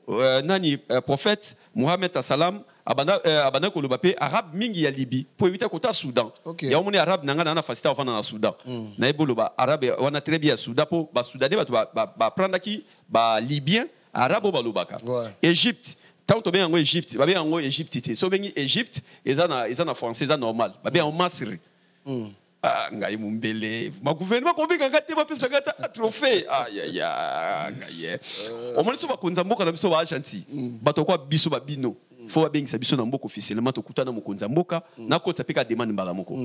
nani prophète Mohamed salam abana ko loba pe arabe mingi ya Libye pour éviter kota Soudan. Ya omoni arabe nanga na facilité ofana na Soudan. Na eboloba arabe wana très bien Soudan pour ba Soudanais ba prendre ki ba libyen arabe ba lobaka. Égypte tant to bien en Égypte ba bien en Égypte te so bengi Égypte eza na français eza normal ba bien en Masri. Ngai mumbele ma gouvernement ko binga ngate ba pesa ngata trophée ngai omoni so ba konza mboka na biso ba Argentine bato kwa biso ba bino faut ba bengi sa biso na mboka officiellement to kutana mo konza mboka na ko tsapeka demande mbala moko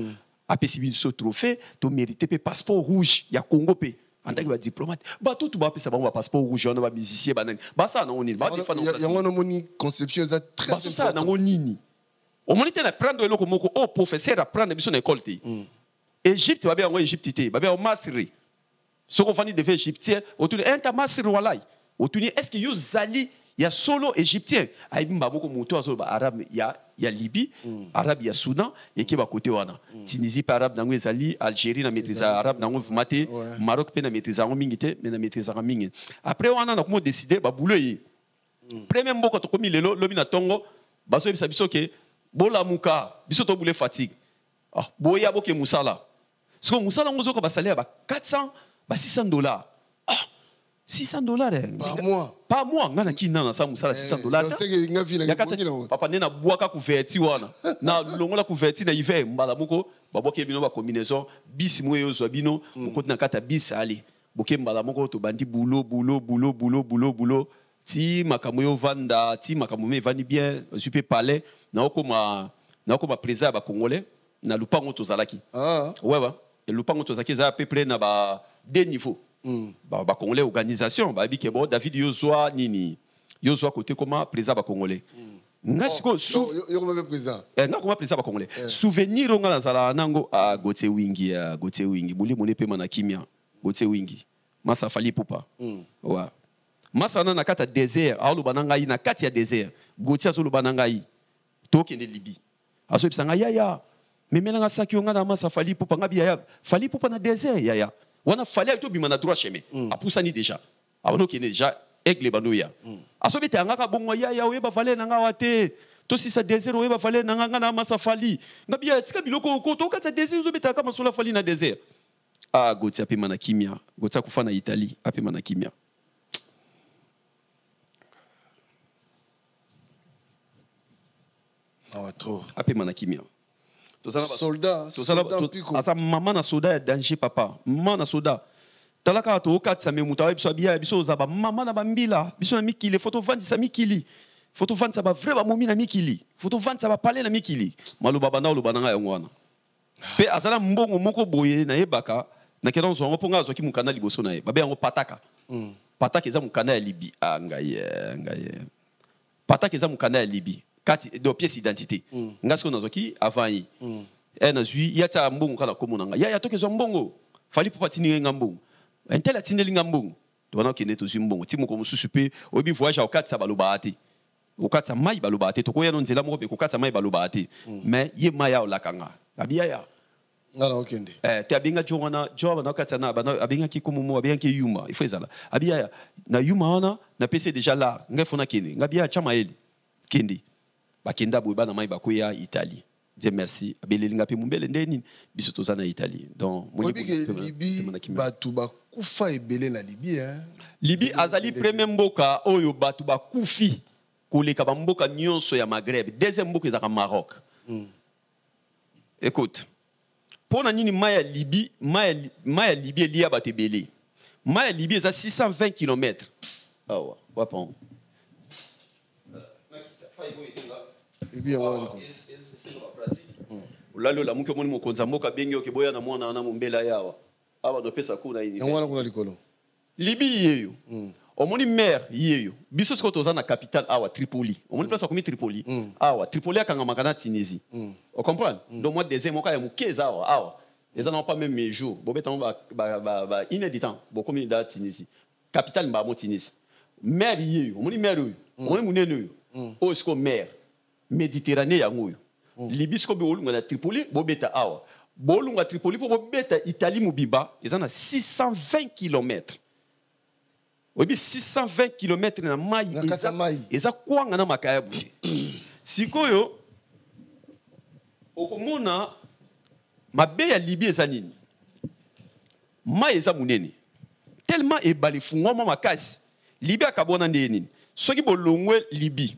apesi biso trophée to mériter pe passeport rouge ya Congo pe en tant que diplomate bato to ba pesa ba passeport rouge on ba musicien ba nani ba ça na onini ba defana ya ngona moni conception za très important ça na onini omoni te na prendre eloko moko o professeur a prendre biso na école te Égypte va bien en Égypte te va bien en Masri ce qu'on fait de égyptien autour de un Masri walai autour est-ce que yo zali ya solo égyptien ay bimba boko moto azo ba arabe ya Libye arabe ya Soudan et qui va côté wana Tunisie par arabe nango ezali Algérie na maîtrise arabe nango vumate Maroc pe na maîtrise ngo mingi te mais na maîtrise ngo mingi après wana na ko décider ba boulot yi premier mboko to komi lelo lobi na tongo baso bisa biso ke bola muka biso to boule fatigue boya boke musala ce que musala ngozo ko basali ba 400 ba $600 $600 par mois ngana kina na sa musala $600 papa nena boaka couverti wana na longola couverti na hiver mbala moko baboke bino ba combinaison bis moyo zo bino moko na kata bis ali boke mbala moko to bandi boulot ti makamoyo vanda ti makamoyo vandi bien super palais na okoma président ba congolais na lupango to zalaki ouais et lupango to zaki za à peu près na ba deux niveaux ba congolais organisation ba bike bon David Yozwa nini Yozwa côté comment président ba congolais ngasiko yo comme président nga comme président ba congolais souvenir nga na zala nango a Gote Wingi buli moni pe mana kimia Gote Wingi masa fali pupa ouais masa na kata désert alo bananga na kati ya désert Gote azolo bananga yi toke ne Libye aso bisanga yaya memelanga saki onga na masa fali pupa ngabi yaya fali pupa na désert yaya wana fali to bima na droit chemin apusani déjà abono ki déjà aigle banoya aso bete anga ka bongo yaya oyeba fali na nga wate to si sa désert oyeba fali na nga na masa fali ngabi ya tika biloko ko to kata désert zo beta ka masula fali na désert Gote apema na kimia Gote kufa na Italie apema na kimia trop apema na kimia soldat asa maman na soda ya danger papa maman na soda talaka to okatsa me mutawa biso bia biso za ba maman na bambila biso na mikili photo vandisa mikili photo vandisa ba vrai ba momi na mikili photo vandisa ba parler na mikili maluba bana lo bananga yango wana pe azala mbongo moko boye na yebaka na kena zo ponga zo ki mukana liboso na ye babe yango pataka pataka eza mukana ya Libye ngaye pataka eza mukana ya Libye kati do pièce d'identité ngasko na zo ki avant yi na zui yata mbongo kala komonanga ya toke zo mbongo fali pour patiner ngambongo entel atineli ngambongo to wana kende to zui mbongo ti moko mususu pe obi voyage au kati sa baloba ate au kati sa mai baloba ate to ko ya no nzela moko be ko kati sa mai baloba ate mais ye maya olakanga abiya ya ngala okende te abinga jowana na kati na bana abinga ki komomo abinga ki yuma il faut ezala abiya na yuma wana na pc déjà là ngefona kende ngabiya chama eli kende bakenda boy bana mai bakoya Italie. Dieu merci. Abelinga pe mumbele ndeni biso tozana Italie. Donc moi Libye batu ba kufa ebele na Libye hein. Libye azali premier mboka oyo batu ba kufi koleka ba mboka nyonso ya Maghreb. Deuxième mboka ezaka Maroc. Écoute. Pona nini maya Libye, maya Libye liya batu ebele. Maya Libye eza 620 km. Ah ouais, wapon. Et bien Lalo la muke moni mokonza mboka bengi oke boya na mwana na mumbela yawa aba no pesa kuna ini ngwana kuna likolo Libye yeyo omoni maire yeyo biso siko toza na capitale awa Tripoli omoni place komi Tripoli awa Tripoli akanga makana Tunisie on comprend donc moi deuxième moka ya mukeza awa les ans pas même mes jours bobeta ba inédit bokomi da Tunisie capitale mba mo Tunisie maire yeyo omoni maire oyo omoni munene oyo o siko maire Méditerranée ya ngoyo Libye siko bolunga na Tripoli bobeta awa bolunga Tripoli po bobeta Italie mubiba ezana 620 km. Obi 620 km na mai eza kwanga na makaya buye. Sikoyo okomona mabe ya Libye eza nini? Mai eza munene. Tellement ebali fungoma makasi. Libye akabona nini? Soki bolongwe Libye.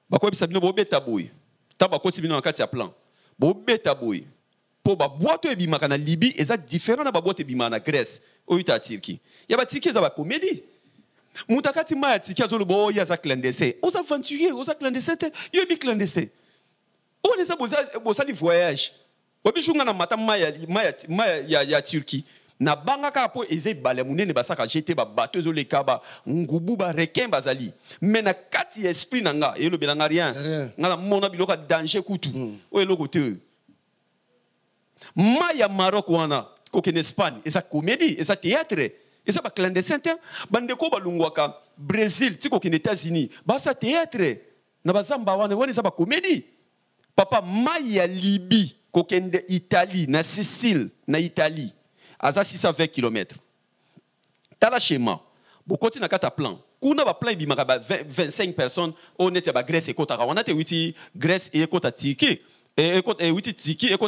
Bakoyebisa bino bobeta boye. Taba koti bino na kati ya plan. Bobeta boye. Po ba boîte ebimaka na Libye eza différent na ba boîte ebimaka na Grèce oyita Turquie. Ya ba Turquie eza ba comédie. Mutakati ma ya Turquie azolo bo ya za clandestin. Oza aventurier, oza clandestin, yo bi clandestin. O les boza li voyage. Obi shunga na mata ma ya Turquie. Na banga ka po eze bale munene basaka jeter ba bateau zo le kaba ngubu ba requin bazali. Mais na kati esprit nanga elo belanga rien. Ngala mona biloka danger kutu. O eloko te. Maya Maroc wana koke en Espagne eza comédie eza théâtre eza ba clandestin bandeko balungwaka Brésil tiko ke États-Unis ba sa théâtre na bazamba wana eza ba comédie papa maya Libye koke en Italie na Sicile na Italie aza 620 km tala schéma bokoti na kata plan kuna ba plan bimaka ba 25 personnes honnête ba Grèce et kota wana te witi Grèce et kota Turquie et écoute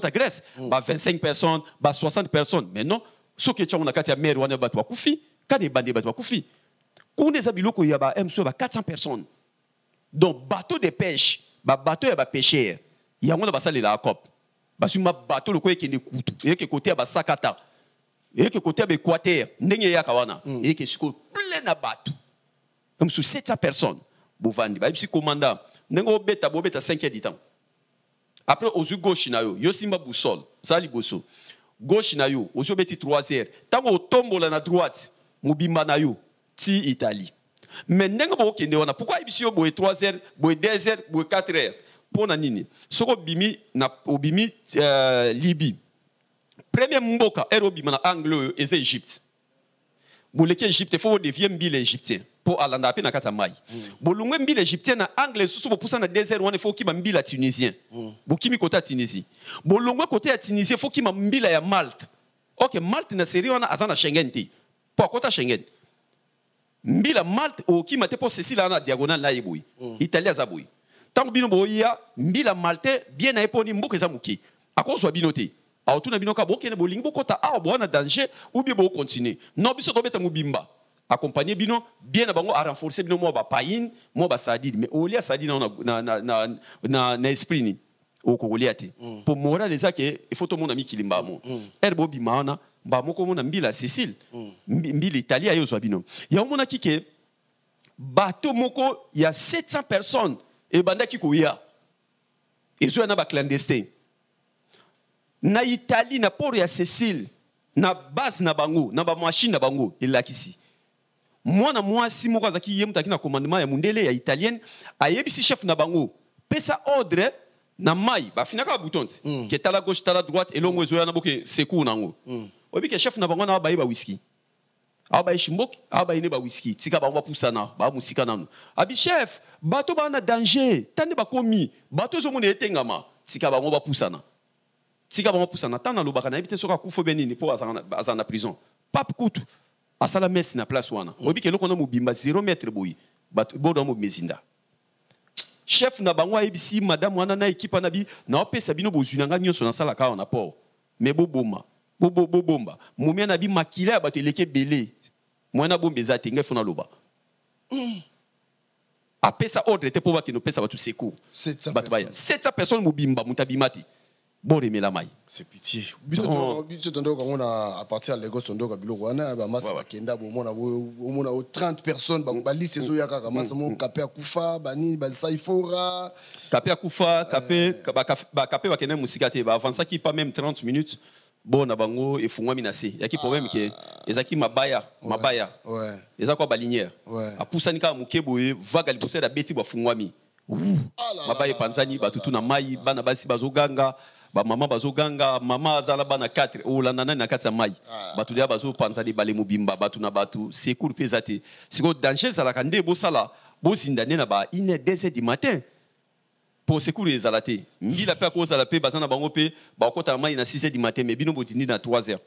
à Grèce, 25 personnes, 60 personnes. Mais non, ce qui est on a katia mer wana batwa kufi, kade bande batwa kufi. Kone za biloko ya ba MSO 400 personnes. Donc bateau de pêche, bateau ya ba pêcheur. Ya ngona basali la cop. Basuma bateau le ko ekende kutu. Et que côté ba sakata. Et que côté ba Équateur, ndenge ya kawana. Et que siko plein na bateau. MSO 700 personnes. Bovandi ba bisi commandant. Ndengo beta 5 heures du temps. Après, aux yeux gauche, yo simba boussole, ça li bosso. Gauche na yo, aux yeux beti 3 heures. Tant au tombo la na droite, mobimba na yo, ti Italie. Mais n'enga bo kende wana, pourquoi ibisio boye 3 heures, boye 2 heures, boye 4 heures? Pona nini? Soko bimi na obimi Libye. Premier mboka ero bima na Anglo et Égypte. Boleke Égypte faut devient mbile égyptien. Pour alanda pe na kata mai. Bolungwe mbile égyptien na anglais susu bo poussa na désert wana faut ki mbila tunisien. Bo kimi kota Tunisie. Bolungwe côté ya Tunisie faut ki mbila ya Malte. OK, Malte na série wana azana Schengen te. Po kota Schengen. Mbila Malte o ki mate po Cécile na diagonale na yeboui. Italie azaboui. Tango bino boya mbila Malte bien na eponi mboka za muki. Akozwa binote. Aotuna binoka bokene bolingi bokota a bona danger ou bien bo continuer. Non biso to beta mubimba. Accompagner bino bien bango à renforcer bino mo ba païn mo ba sadid mais olia sadid na esprit ni o kokoliate pour moral les que il faut tout monde ami kilimba mo erbo bimana ba moko mona mbila Sicile mbila Italie ayo zo bino ya mona kike bateau moko ya 700 personnes et banda kiko ya ezo na ba clandestin na Italie na port ya Sicile na base na bango na ba machine na bango elakisi mwana mwasi moko azaki ye mutaki na commandement ya mundele ya italienne ayebisi chef na bango pesa ordre na mai bafinaka boutonze ke tala gauche tala droite elongo ezoya na boke secours nango obi ke chef na bango na ba yeba whisky aba ishimboki aba ine ba whisky tika ba pusana ba musika nanu abi chef bato ba na danger tande ba komi bato zo mona etengama tika ba ba pusana tika ba pusana tana lo bakana ebite soka kufo benini po azana prison pap kutu asala messe na place wana obi ke loko na mobimba 0 mètre boyi bato bodo mo mezinda chef na bango ebisi madame wana na équipe na bi na opesa bino bozunanga nyonso na sala ka na port mais boboma bomba mumia na bi makila bato eleke belé mwana bombe ezate ngai fona loba apesa ordre te po ba kino pesa bato secours 700 personnes mobimba mutabimati bon remela mai c'est pitié biso tondo quand on a à partir de Lagos tondo ka biloko wana ba masa bakenda bo mona 30 personnes ba liste zo ya kaka masa mo kapé akufa bani ba saifora kapé akufa kapé ba kena musika te ba avança qui pas même 30 minutes bon na bango efungwami na se yaki problème ke ezaki mabaya ouais eza kwa balinière apusani ka mukebo vaga liboso da beti ba fungwami mabaya panzani batutu na mai bana basi bazoganga ba mama bazoganga mama azala bana 4 olanda nani na kati ya mai batu dia bazopanzani bale mobimba batu na batu secours pesate siko danger zalaka nde bosala bozindane na ba 1h-2h du matin pour secours ezalate mbila pe akozala pe bazana bango pe bakota mai na 6h du matin mais bino botindi na 3h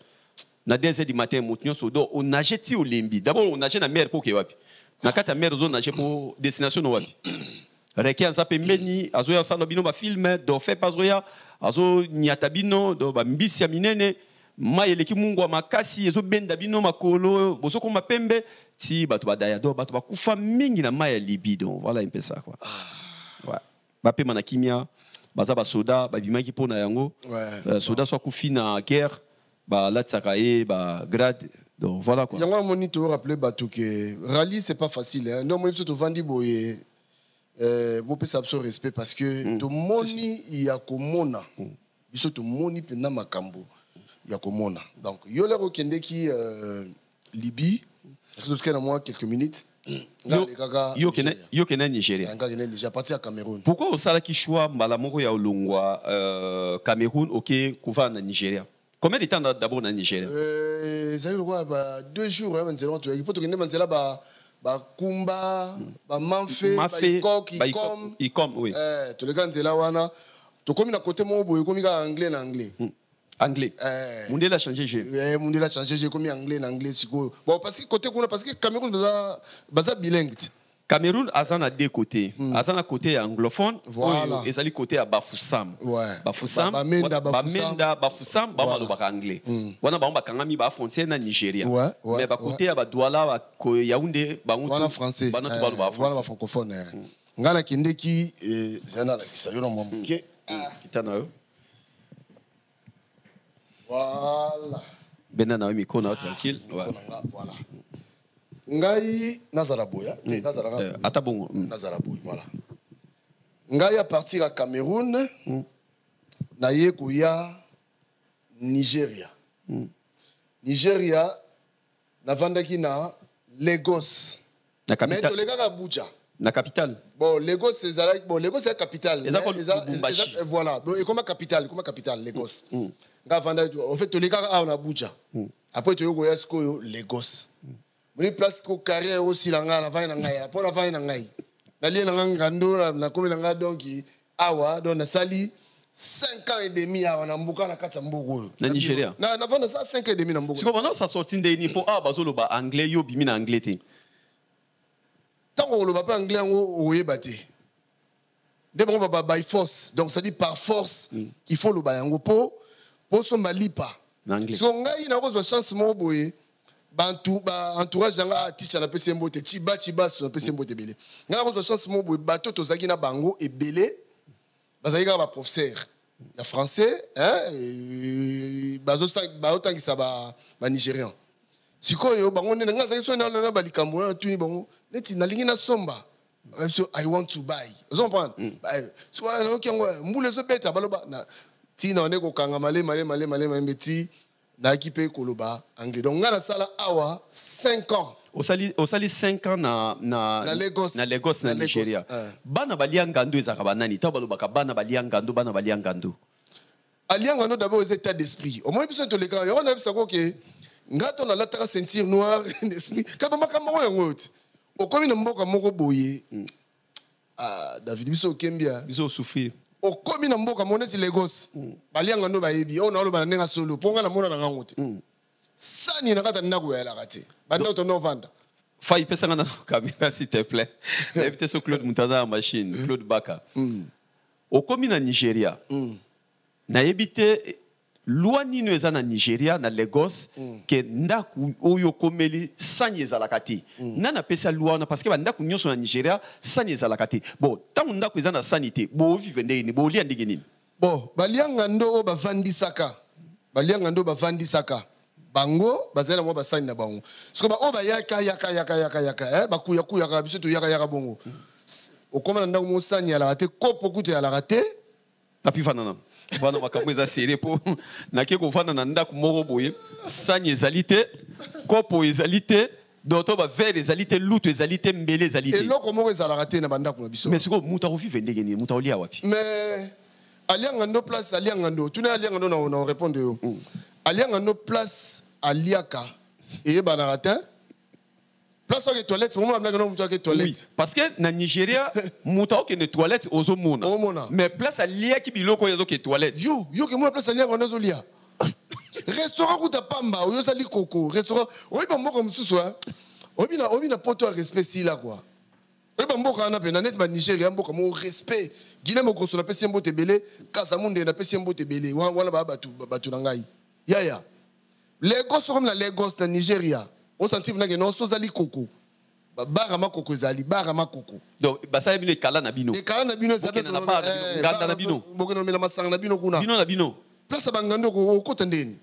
na 2h du matin motinyo sodo on nage ti olembi d'abord on nage na mer po ke wapi na kati ya mer zo nage po destination no wapi reki azape meni azoya sala bino ba film do fait pazoya azo nyata bino do ba mbisi ya minene mai eleki mungu wa makasi ezo benda bino makolo bozo ko mapembe ti bato badaya do bato bakufa mingi na mai ya libido voilà un peu ça quoi ouais ba pe mana kimia baza ba soda ba bimaki pona yango soda so kufi na guerre ba latsaka e ba grade donc voilà quoi yango moni to rappeler bato que rallye c'est pas facile hein non moi to vandi boye vous pouvez savoir respect parce que tout moni ya komona biso tout moni pena makambo ya komona donc yo le okende ki Libye est-ce que na moi quelques minutes yo kena Nigeria déjà parti à Cameroun pourquoi osala ki choix mbala moko ya olongwa Cameroun OK kuva na Nigeria combien de temps d'abord na Nigeria ça le quoi 2 jours hein manzela to il faut to kende manzela ba kumba ba manfe ba ikom oui to le ganzela wana to komi na côté mo boye komi ka anglais na anglais anglais mundela a changé mundela a changé j'ai komi anglais na anglais siko bon parce que côté kuna parce que Cameroun baza bilingue Cameroun azana deux côtés azana côté anglophone voilà et sali côté à Bafoussam Bafoussam Bamenda Bafoussam ba malo ba anglais wana ba kangami ba frontière na Nigeria mais ba côté ya ba Douala ba Yaoundé ba wana français ba na to ba voilà ba francophone ngana kindeki zana la kisayo na mwambuke kitana yo voilà benana mikona tranquille voilà ngai nazala boya nazala atabongo nazala boya voilà ngai à partir à Cameroun na ye kuya Nigeria na vandaki na Lagos na capitale mais to lega Abuja na capitale bon Lagos c'est la capitale voilà donc et comme capitale Lagos nga vandaki en fait to lega na Abuja après to yo yasko Lagos moni place ko carré aussi la nga na va na ngai pour la va na ngai na lie na ngando na komi na nga donc awa donc na sali 5 ans et demi awa na mbuka na kata mbugo na Nigeria na va na ça 5 ans et demi na mbugo siko bana sa sorti ndeni po bazolo ba anglais yo bimi na anglais te tango lo ba pa anglais ngo oyeba te de bon ba by force donc ça dit par force il faut lo ba yango po so malipa na anglais so ngai na ko chance mo boye bantu ba entourage nga teacher na pese mbote chiba so na pese mbote belé nga ko chance mo boye bato to zaki na bango e belé bazaki ka ba professeur ya français hein bazo tangisa ba nigérian sikoyo bango ne nga zaki so na ba likambo na tuni bango neti na lingi na somba so I want to buy vous comprenez so na okiango mbule zo beta baloba na tina on ko kanga male mbeti na équipe koloba anglais. Donc ngana sala awa 5 ans. Osali 5 ans na Lagos na Nigeria. Bana balia ngando ezaka banani ta balobaka bana balia ngando. Alia ngando d'abord aux états d'esprit. Au moins biso to les gars, on a vu ça que ngato na lataka ceinture noire d'esprit. Kaba makambo yango. Okomi na mboka moko boye. David biso kembia. Biso souffrir. Okomi na mboka moneti Lagos. Balia ngando bayebi. On na lo banenga solo. Ponga na mona na ngangote. Sani na kata ndako ya la kate. Banda to no vanda. Faille pesa na caméra s'il te plaît. Invite so Claude Mutada en machine, Claude Baka. Okomi na Nigeria. Na ebite loi nino eza na Nigeria na Lagos ke ndaku oyo komeli sanye ezalaka te. Nana pesa loi na parce que ndaku nyonso na Nigeria sanye ezalaka te. Bon, tangu ndaku eza na sanité, bo vivre ndeni, bo lia ndenge nini. Bon, balianga ndo bavandi saka. Balianga ndo bavandi saka. Bango bazela mo basani na bango. Siko ba oba yaka bakuya biso to yaka bongo. Okoma na ndaku mo sanye ala te kopo kuto ya la te. Papi fanana. Wana makambo eza seré po nake ko fana na ndaku moko boye sanye ezalite kopo ezalite doto ba verre ezalite luto ezalite mbele ezalite eloko moko ezalaka te na bandaku na biso mais siko muta ko vivre ndenge ni muta olia wapi mais alianga ndo place alianga ndo tuna alianga ndo na répondre yo alianga ndo place aliaka et banaratin place aux toilettes, pour moi, toilette. Oui, parce que na Nigeria, muta ok ne toilette ozo mona. Mais place à lia qui biloko yazo ke toilette. Yo que moi place à lia on ozo lia. Restaurant kuta pamba, yo sali coco, restaurant. Oui bambo comme souswa. Obi na poto respect si là quoi. Oui bambo kana pe na net ba Nigeria mbo comme respect. Guinée mo koso na pesi mbote belé, Kasamunde na pesi mbote belé. Wana ba batu na ngai. Ya. Lagos comme la Lagos na Nigeria. On sentit que non sozali coco. Barama coco zali, barama coco. Donc basaya bino kala na bino. E kala na bino ça na ba nganda na bino. Bokeno mela masanga na bino kuna. Bino na bino. Place bangando ko kota ndeni.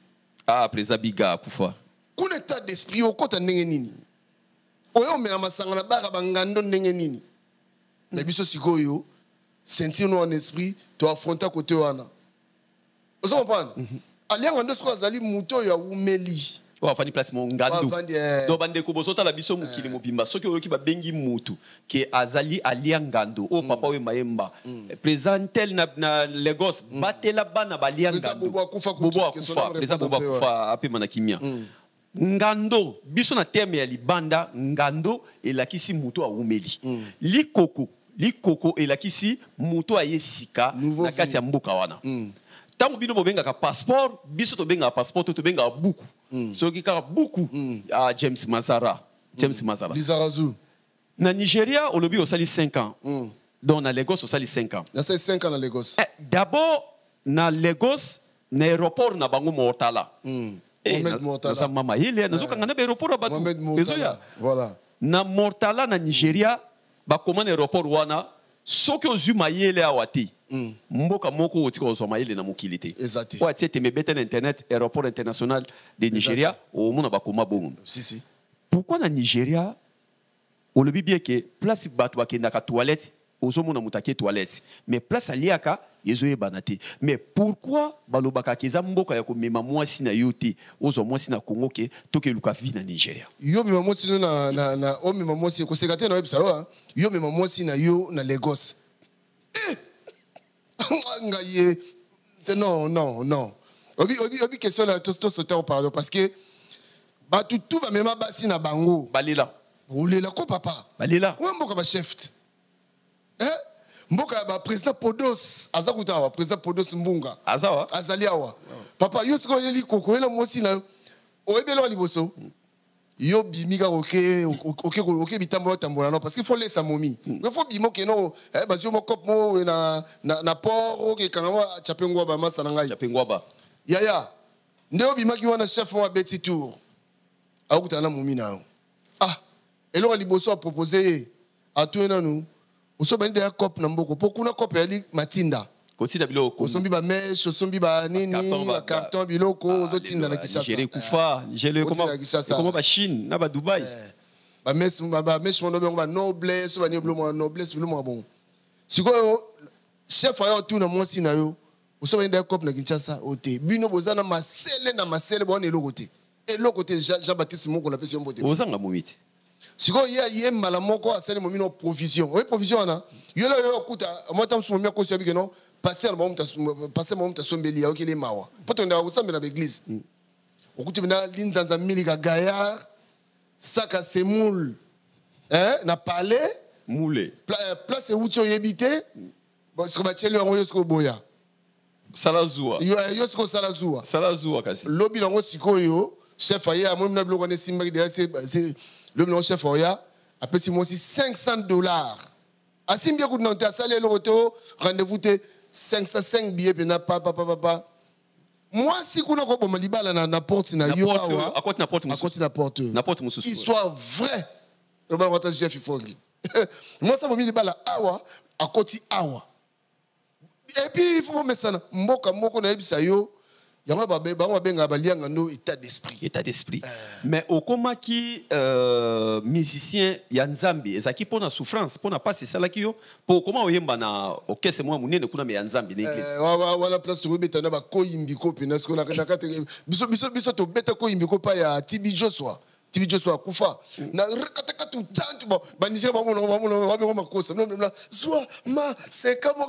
Ah, président Biga kufa. Kuna état d'esprit o kota ndenge nini. Oyo mela masanga na bara bangando ndenge nini. Na biso sikoyo sentir no en esprit to affronter côté wana. Vous comprenez? Alianga ndo sko zali muto ya umeli. Wafani place mo ngando do bande ko bosota la biso mukili mobimba soki oyoki ba bengi mutu ke azali alia ngando o papa we mayemba présentel na Lagos batela bana balia ngando bobo akufa président bobo akufa apema na kimia ngando biso na terme ya libanda ngando elakisi mutu aumeli likoko elakisi mutu ayesika na kati ya mboka wana tango bino bobengaka passeport biso tobengaka passeport tobengaka buku soki kaka buku James Mazara Lizarazu na Nigeria olobi osali 5 ans donc na Lagos osali 5 ans na 5 ans na Lagos d'abord na Lagos na aéroport na bango Mortala Mohamed Mortala na mama ile nazokanga na aéroport na batu Mohamed Mortala voilà na Mortala na Nigeria ba commande aéroport wana soki ozwi mayele awati mboka moko otika ozwa mayele na mokili te po atie temebete na internet aéroport international de Nigeria omona bakoma bongo si pourquoi na Nigeria olobi bien ke place bato bakendaka toilette ozomona mutake toilette mais place aliaka ezoyebana te mais pourquoi balobaka keza mboka ya komema mwasi na yo te ozwa mwasi na Congo ke tokeluka vi na Nigeria yo mema mwasi na o mema mwasi koseka te na website yo mema mwasi na yo na Lagos ngaye non obi question la to sauter au pardon parce que batu tout ba mema basi na bango balela olela ko papa balela wa mboka ba chef mboka ba président Podos azakutawa président Podos Mbunga azawa azali awa papa yo siko yeli koko ela mosi na oyebelo liboso yo bimika oke bitambo tambola non parce qu'il faut laisser momi il faut bimo ke no parce que mo cop mo na port oke kangwa chapengwa ba masa na ngai chapengwa ba ya ndio bimaki wana chef mo beti tour akutana momi na eloko liboso a proposer a tout nanu oso bende ya cop na mboko pokuna cop ya li matinda kotinda biloko osombi ba mesh osombi ba nini ba carton biloko ozotinda na Kinshasa Nigeria kufa Nigeria comment ba Chine na ba Dubai ba mesh mono ba noblesse ba ni blomo noblesse blomo bon sikoyo chef ayo tout na mwasi na yo Vous avez un cop na Kinshasa, oté. Bino bozana masele bon et l'autre. Et l'autre côté, Jean-Baptiste Mon qu'on appelle si on bote. Vous en avez momite. Si vous avez un malamoko à celle momino provision. Oui, provision na. Yo la yo kuta, moi tam sumomia ko sabi que non. Passer le moment ta sombelia OK les mawa. Poto nda usamba na l'église. Okuti bina linzanza milika gaillard, saka semoule. Hein, na palais, moulé. Place où tu yebité. Bon, ce que bacheli ngo yosko boya. Salazua. Yosko salazua. Salazua kasi. Lobi nango sikoyo, chef aya moi na bloko ne simba de c'est le nom chef aya appelle si moi aussi $500. Asimbia ku nante asale le roto rendez-vous te 505 billets pena papa. Moi si kuna ko boma libala na porte na yo awa. À côté na porte. À côté na porte. Na porte mususu. Histoire vraie. Le ba wata chef ifongi. Moi ça bomi libala awa à côté awa. Et puis il faut me ça mboka moko na ebisa yo. Yama ba benga balianga no état d'esprit. État d'esprit. Mais au koma qui musicien ya Nzambi ezaki pona souffrance pona passer ça la kiyo pour comment oyemba na okese moi munene kuna me ya Nzambi na église. Wala place to beta na ba koyimbiko pena sko na kata biso to beta koyimbiko pa ya Tibi Joshua kufa na rekataka tout tant bon banije ba mo makosa na soit ma c'est comme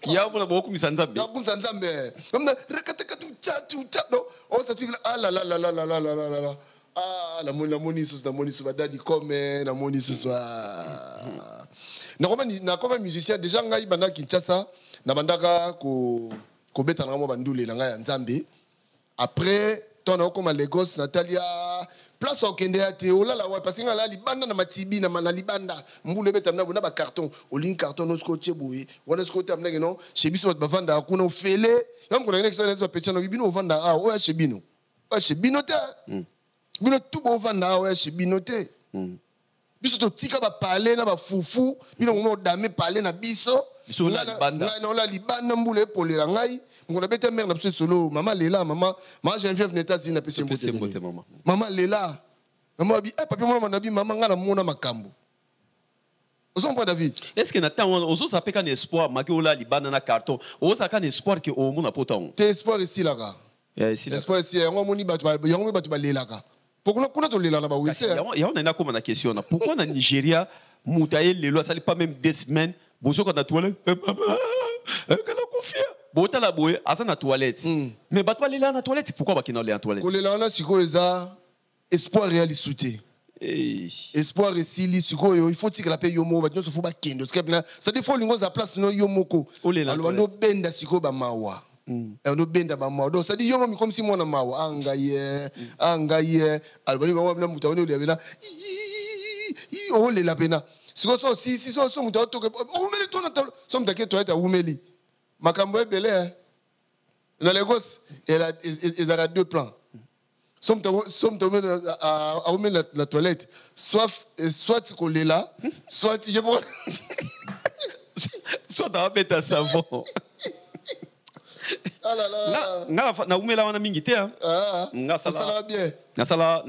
ya bona boku misanzambe na kunzanzambe na rekataka tout tant on ça dit ah la ah la moni so badadi comme la moni ce soir na comme musicien déjà ngai bana Kinshasa na bandaka ko beta na mo bandule na ngai ya Nzambe après ton comme Lagos Natalia place au kende ate olala wa parce que ngala libanda na matibi na libanda mbule beta na ba carton o link carton no scotch boui wana scotch amna no chebiso ba vanda kuna ofele yam kuna next one ba petano bibino vanda ah o chebino ba chebino ta bino tout bo vanda o chebino te biso to tika ba parler na ba fufu bino mo dame parler na biso la libanda na la libanda mbule polela ngai ngona beta mère na biso solo maman lela maman j'ai vient venir États-Unis na pese mbote maman lela maman bi eh papi mona nabi maman ngana mona makambo Ozon pas David. Est-ce que n'attend ozo ça peut qu'un espoir maki ola libanda na carton ozo ça qu'un espoir que au mona poton t'es espoir ici là gars espoir ici yango moni batu yango batu balela ka pourquoi kuna to lela na ba wese ya on a comme na question pourquoi na Nigeria mutaye lelo ça pas même 2 semaines bozo quand na toilette kana confia bota la boye asa na toilette mais batu balela na toilette pourquoi bakina aller en toilette kolela na siko eza espoir réel souté espoir ici siko il faut que la paix yomo batu so fu ba kendo ça des fois lingo za place no yomoko alors no benda siko ba mawa no benda ba mawa donc ça dit yomo comme si moi na mawa angaye albani ba na muta woni le la o le la pena siko so si so muta to o meli to na so muta ke to eta umeli makambo ebele na Lagos il a 2 plans somme à remettre la toilette soit coller là soit soit dans mettre un savon ah là là na umela wana mingi te nga sala bien na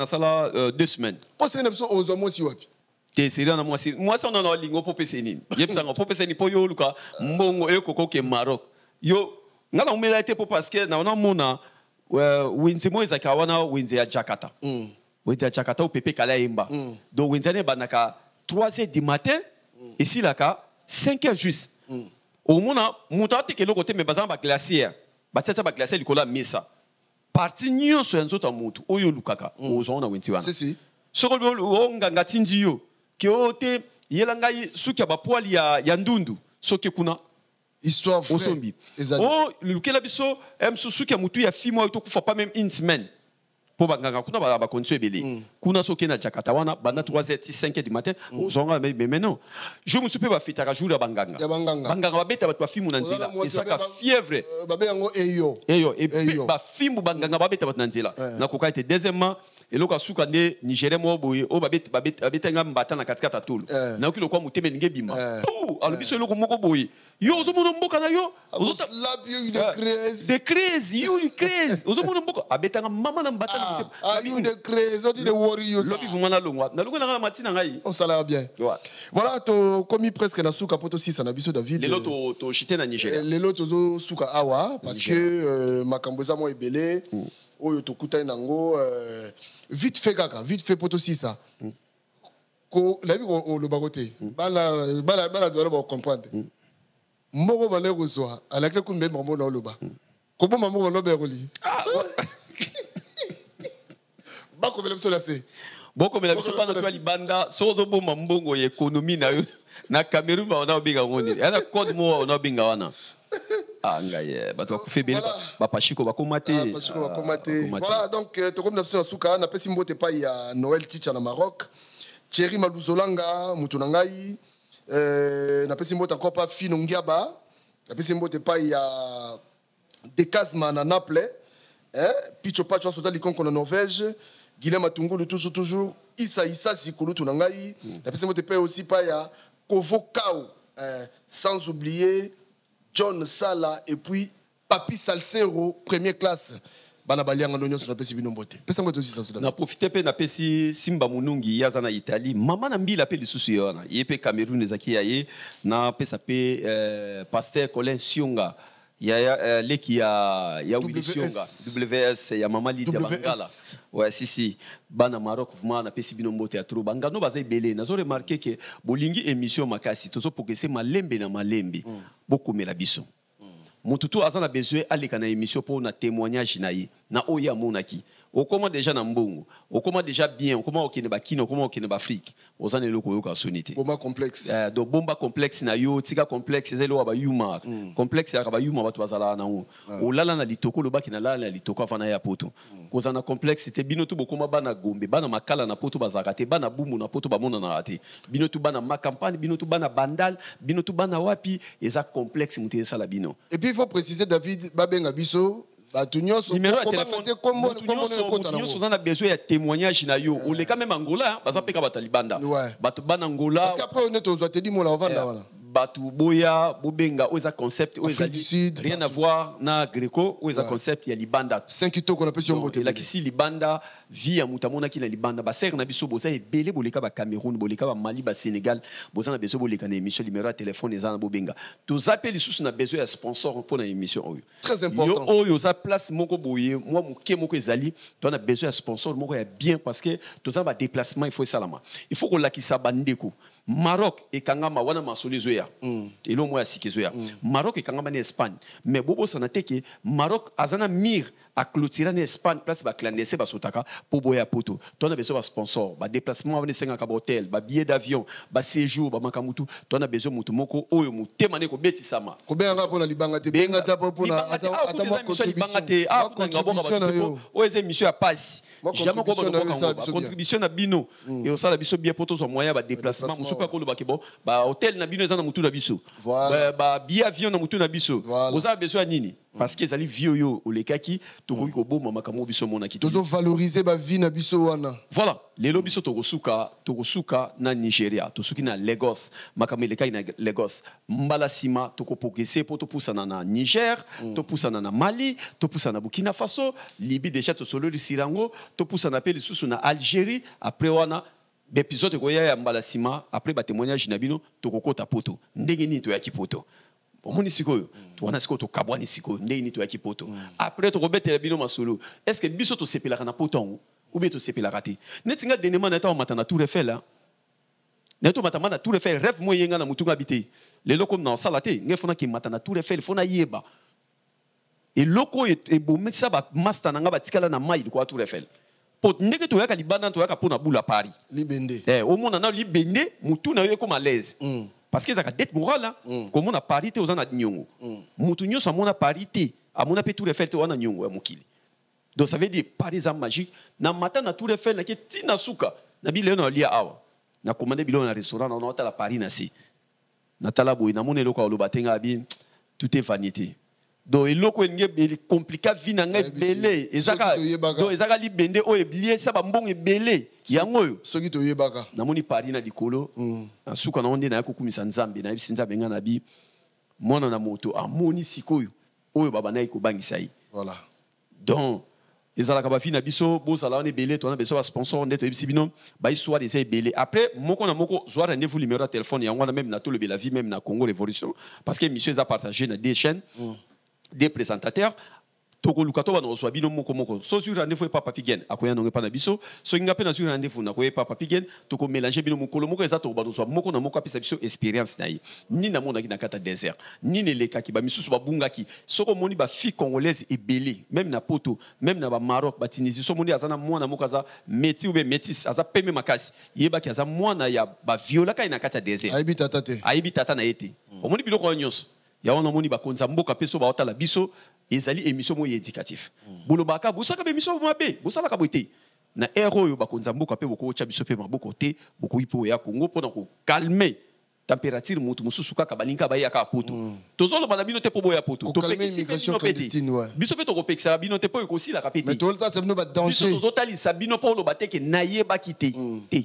sala 2 semaines parce que nous sommes aux hommes aussi wapi te sérieux na moi ça on a lingo popese nini yebsa ngo popese ni po yo luka mbongo ekoko ke Maroc yo ngala umela te po parce que na ona mona winzi moza kawana winzi ya Jakarta winzi ya Jakarta au pepe kala imba donc winzi ne banaka 3h du matin ici là ka 5h juste au mona mutati ke lokote me bazamba glacière batata ba glacière likola mesa parti nyonso ya nzoto mutu oyo lukaka ozona winzi wana si soko nganga tindiyo ke ote yelangai suki ba poali ya ndundu soki kuna histoire vraie oh lukela biso suki ya mutu ya fimo to kufa pas même une semaine po banganga kuna ba kontu ebele kuna soki na Jakarta wana banda 3h 5h du matin ozonga mais non je me suis pas fitaka jour ya banganga ba beta ba fimu na nzela esaka fièvre ba be yango eyo ba fimu banganga ba beta na nzela na koka ete deuxièmement eloko suka nde Nigeria mo boye o ba beta nga mbata na katikata tolo na okilo kwa muteme ninge bima alobiso eloko moko boye yo ozomono mboka na yo slap you de crazy you crazy ozomono mboka abeta nga mama na mbata you the crazy, the warriors. Lobi vumana longwa. Na longwa na matina ngai. On ça là bien. Voilà, to commis presque na souka poto 6 na biso David. Les lots to chité na Nigeria. Les lots to souka awa parce que makambo za mo ebele oyo to kutai nango vite fait kaka, vite fait poto 6 ko la bi ko lo bakote. Bala doit ba comprendre. Moko ba le kozwa ala kle kumbe mamo na loba. Comment maman va beroli? Bako bela biso la se. Boko bela biso pa na toi libanda sozo bo mambongo ya économie na Cameroun ba ona binga ngoni. Ana code mo ona binga wana. Ah ngaye bato ko febele ba pashiko ba komate. Pashiko ba komate. Voilà donc to comme na biso na suka na pesi mbote pa ya Noël Teacher na Maroc. Thierry Maluzolanga mutu na ngai na pesi mbote encore pas Fino Ngiaba. Na pesi mbote pa ya Dekazma na Naples, Picho Pacho Sota Likonko na Norvège, Guilhem Atungulu toujours, Issa Sikulu Tunangai, la personne te paye aussi pas ya Kovo Kao, sans oublier John Sala et puis Papi Salsero, première classe. Bana balianga ndonyo sur la pesi binombote. Pesa ngoto aussi ça. Na profiter pe na pesi Simba Munungi yaza na Italie, mama na mbila pe lisusu yona. Yepe Cameroun ezaki yaye na pesa pe Pasteur Colin Sionga. Ya leki ya Willy Sionga WS ya mama Lydia Bangala. Ouais si bana Maroc vraiment na pesi binombote ya trop bangano baza ebele nazo remarquer que bolingi émission makasi tozo pokese malembe na malembe bokomela biso. Mututu azana besoin aleka na émission pour na témoignage na ye na oya monaki. Okoma déjà na mbongo, okoma déjà bien, okoma okene ba kino, okoma okene ba Afrique. Ozana eloko yoka sonité. Bomba complexe. Do bomba complexe na yo, tika complexe ezelo ba yuma. Complexe ya ba yuma batu bazala na o. Olala na litoko lobaki na lala na litoko afana ya poto. Kozana complexe te binotu bokoma bana gombe, bana makala na poto bazakate, bana bumu na poto bamona na ate. Binotu bana makampani, binotu bana bandal, binotu bana wapi, eza complexe muté sala bino. Et puis il faut préciser David Babenga biso numéro de téléphone on a besoin de témoignage na yo on les quand même Angola baza peka batalibanda batu bana Angola parce qu'après on est aux te dit mo la vendre voilà batu boya bobenga oza concept oza rien à voir na Greco oza concept ya libanda 5 kitoko qu'on appelle sur mbote la kisi libanda via mutamona ki na libanda ba ser na biso boza ebele boleka ba Cameroun boleka ba Mali ba Sénégal boza na besoin boleka na émission numéro de téléphone eza na bobenga to zappel sous na besoin ya sponsor pour na émission oyo très important yo oyo za place moko boye moi muke moko ezali to na besoin ya sponsor moko ya bien parce que to za ba déplacement il faut salama il faut ko lakisa bandeko Maroc et Kangama wana masoli zoya et lo moya sikezoya Maroc et Kangama en Espagne mais bobo sanateke Maroc azana mir à clôturer en Espagne place ba clandestin ba sotaka pour boya poto to na besoin ba sponsor ba déplacement ba senga ka hôtel ba billet d'avion ba séjour ba makamutu to na besoin mutu moko oyo mutemane ko betisama ko benga pona libanga te benga ta pona ata mo contribution te o eze mission ya passe jamais ko ba contribution na bino et on sala biso bien poto so moyen ba déplacement musuka ko lo ba ke bo ba hôtel na bino eza na mutu na biso ba billet avion na mutu na biso oza besoin nini parce que zali vieux yo olekaki tokoki ko boma makambo biso mona ki tozo valoriser ba vie na biso wana voilà lelo biso tokosuka na Nigeria tosuki na Lagos makambo lekaki na Lagos mbala sima tokopokese po topusana na Niger topusana na Mali topusana na Burkina Faso Libye déjà tosolo lisirango topusana pe lisusu na Algérie après wana d'épisode ko ya mbala sima après ba témoignage na bino tokokota poto ndenge ni to ya kipoto omoni sikoyo tuwana sikoyo to kabwani sikoyo ndenge ni to ya kipoto après to kobetela bino masolo est-ce que biso to sepelaka na poto ou bien to sepelaka te netinga denema na ta matana Tour Eiffel là neto matama na Tour Eiffel rêve mo yenga na mutunga habité lelo comme na sala te ngefona ki matana Tour Eiffel fona yeba et loko e bomisa ba master na nga batikala na mai ko Tour Eiffel pot ndenge to yaka libanda to yaka pona bula Paris libende au mona na libende mutu na yo comme à l'aise parce que ça a dette morale comme on a parité aux ana nyongo mutu nyoso amona parité amona pe Tour Eiffel to wana nyongo ya mukili donc ça veut dire Paris za magique na matin na Tour Eiffel na ke tina suka na bile na lia awa na commander bilo na restaurant na hôtel à Paris na si na tala boy na mona eloko lo batenga bi tout est vanité donc eloko ngebe compliqué vie na ngai belé ezaka donc ezaka libende o eblié ça ba mbongo ebelé yango yo soki to yebaka na moni Paris na likolo na suka na onde na yakokumisa nzambe na yebisi nzambe nga na bi mona na moto amoni sikoyo oyo baba na ko bangisa yi voilà donc ezalaka ba fina biso bozala on ebele to na beso ba sponsor ndeto ebisi bino ba histoire des ebele après moko na moko zoa rendez-vous numéro de téléphone yango na même na Tolo Bela Vie même na Congo Révolution parce que monsieur a partagé na des chaînes des présentateurs toko lukato ba no so bino moko so sur rendez-vous pas papigen akoya no pa na biso so nga pe na sur rendez-vous na koye pas papigen toko mélanger bino mokolo moko eza to ba no so moko na moko apesa biso expérience na yi ni na mona ki na kata désert ni ne leka ki ba misusu ba bunga ki soko moni ba fille congolaise ebele même na poto même na ba Maroc ba Tunisie so moni azana mwana moko aza métis ou bien métis aza peme makasi yeba ki aza mwana ya ba viola ka na kata désert aibi tata na ete omoni biloko nyonso ya wana moni ba konza mboka peso ba otala biso ezali émission mo éducatif bolobaka bosaka be émission mabe bosala ka boité na héros yo ba konza mboka pe boko cha biso pe maboko te boko ipo ya Congo pona ko calmer température mutu mususu kaka balinka ba ya ka poto tozolo bana bino te po boya poto to calmer immigration clandestine ouais biso pe to ko pekisa bino te po ko sila ka pété mais to lta sabino ba danger biso tozotali sabino po lo bateke naye ba kité te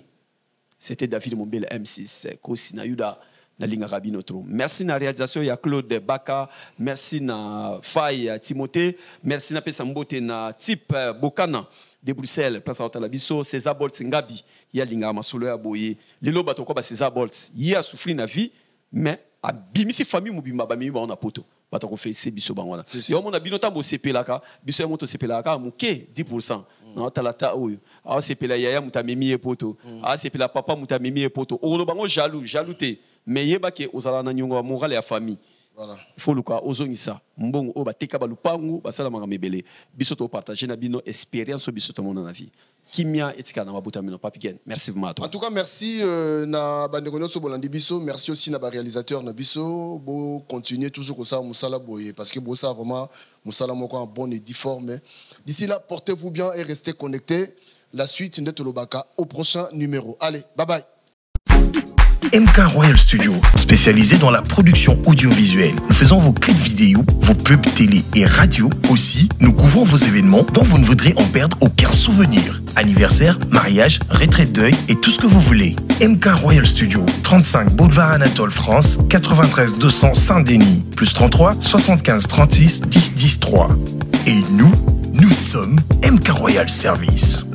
c'était David Mombele M6 Kosi na Yuda na linga rabino trop. Merci na réalisation ya Claude Baka, merci na Faye Timothée, merci na pesa mbote na type Bokana de Bruxelles, place à la biso César Bolt Ngabi, ya linga masolo ya boye. Lelo bato ko ba César Bolt, a souffri na vie, mais a bimisi famille mobimba ba mi ba on a poto. Bato ko fait c'est biso bangwana. Yo mona bino tambo sepelaka, biso ya moto sepelaka muke 10%. Na talata oyo. A sepela yaya mutamemi e poto. A sepela papa mutamemi e poto. O lo bango jaloute. Mais yeba ke ozala na nyongo moral ya famille. Voilà. Il faut le quoi ozongisa. Mbongo o bateka balupangu basala manga mebele. Biso to partager na bino expérience biso to mona na vie. Kimia etika na mabuta mino papigen. Merci vraiment à toi. En tout cas merci na bandeko nyonso bolandi biso, merci aussi na ba réalisateur na biso. Bo continuer toujours comme ça musala boye parce que bo ça vraiment musala moko en bonne et difforme. D'ici là, portez-vous bien et restez connectés. La suite de Tolobaka au prochain numéro. Allez, bye bye. MK Royal Studio, spécialisé dans la production audiovisuelle. Nous faisons vos clips vidéo, vos pubs télé et radio. Aussi, nous couvrons vos événements dont vous ne voudrez en perdre aucun souvenir. Anniversaire, mariage, retraite deuil et tout ce que vous voulez. MK Royal Studio, 35 Boulevard Anatole France, 93 200 Saint-Denis, plus 33 75 36 10 10 3. Et nous sommes MK Royal Service.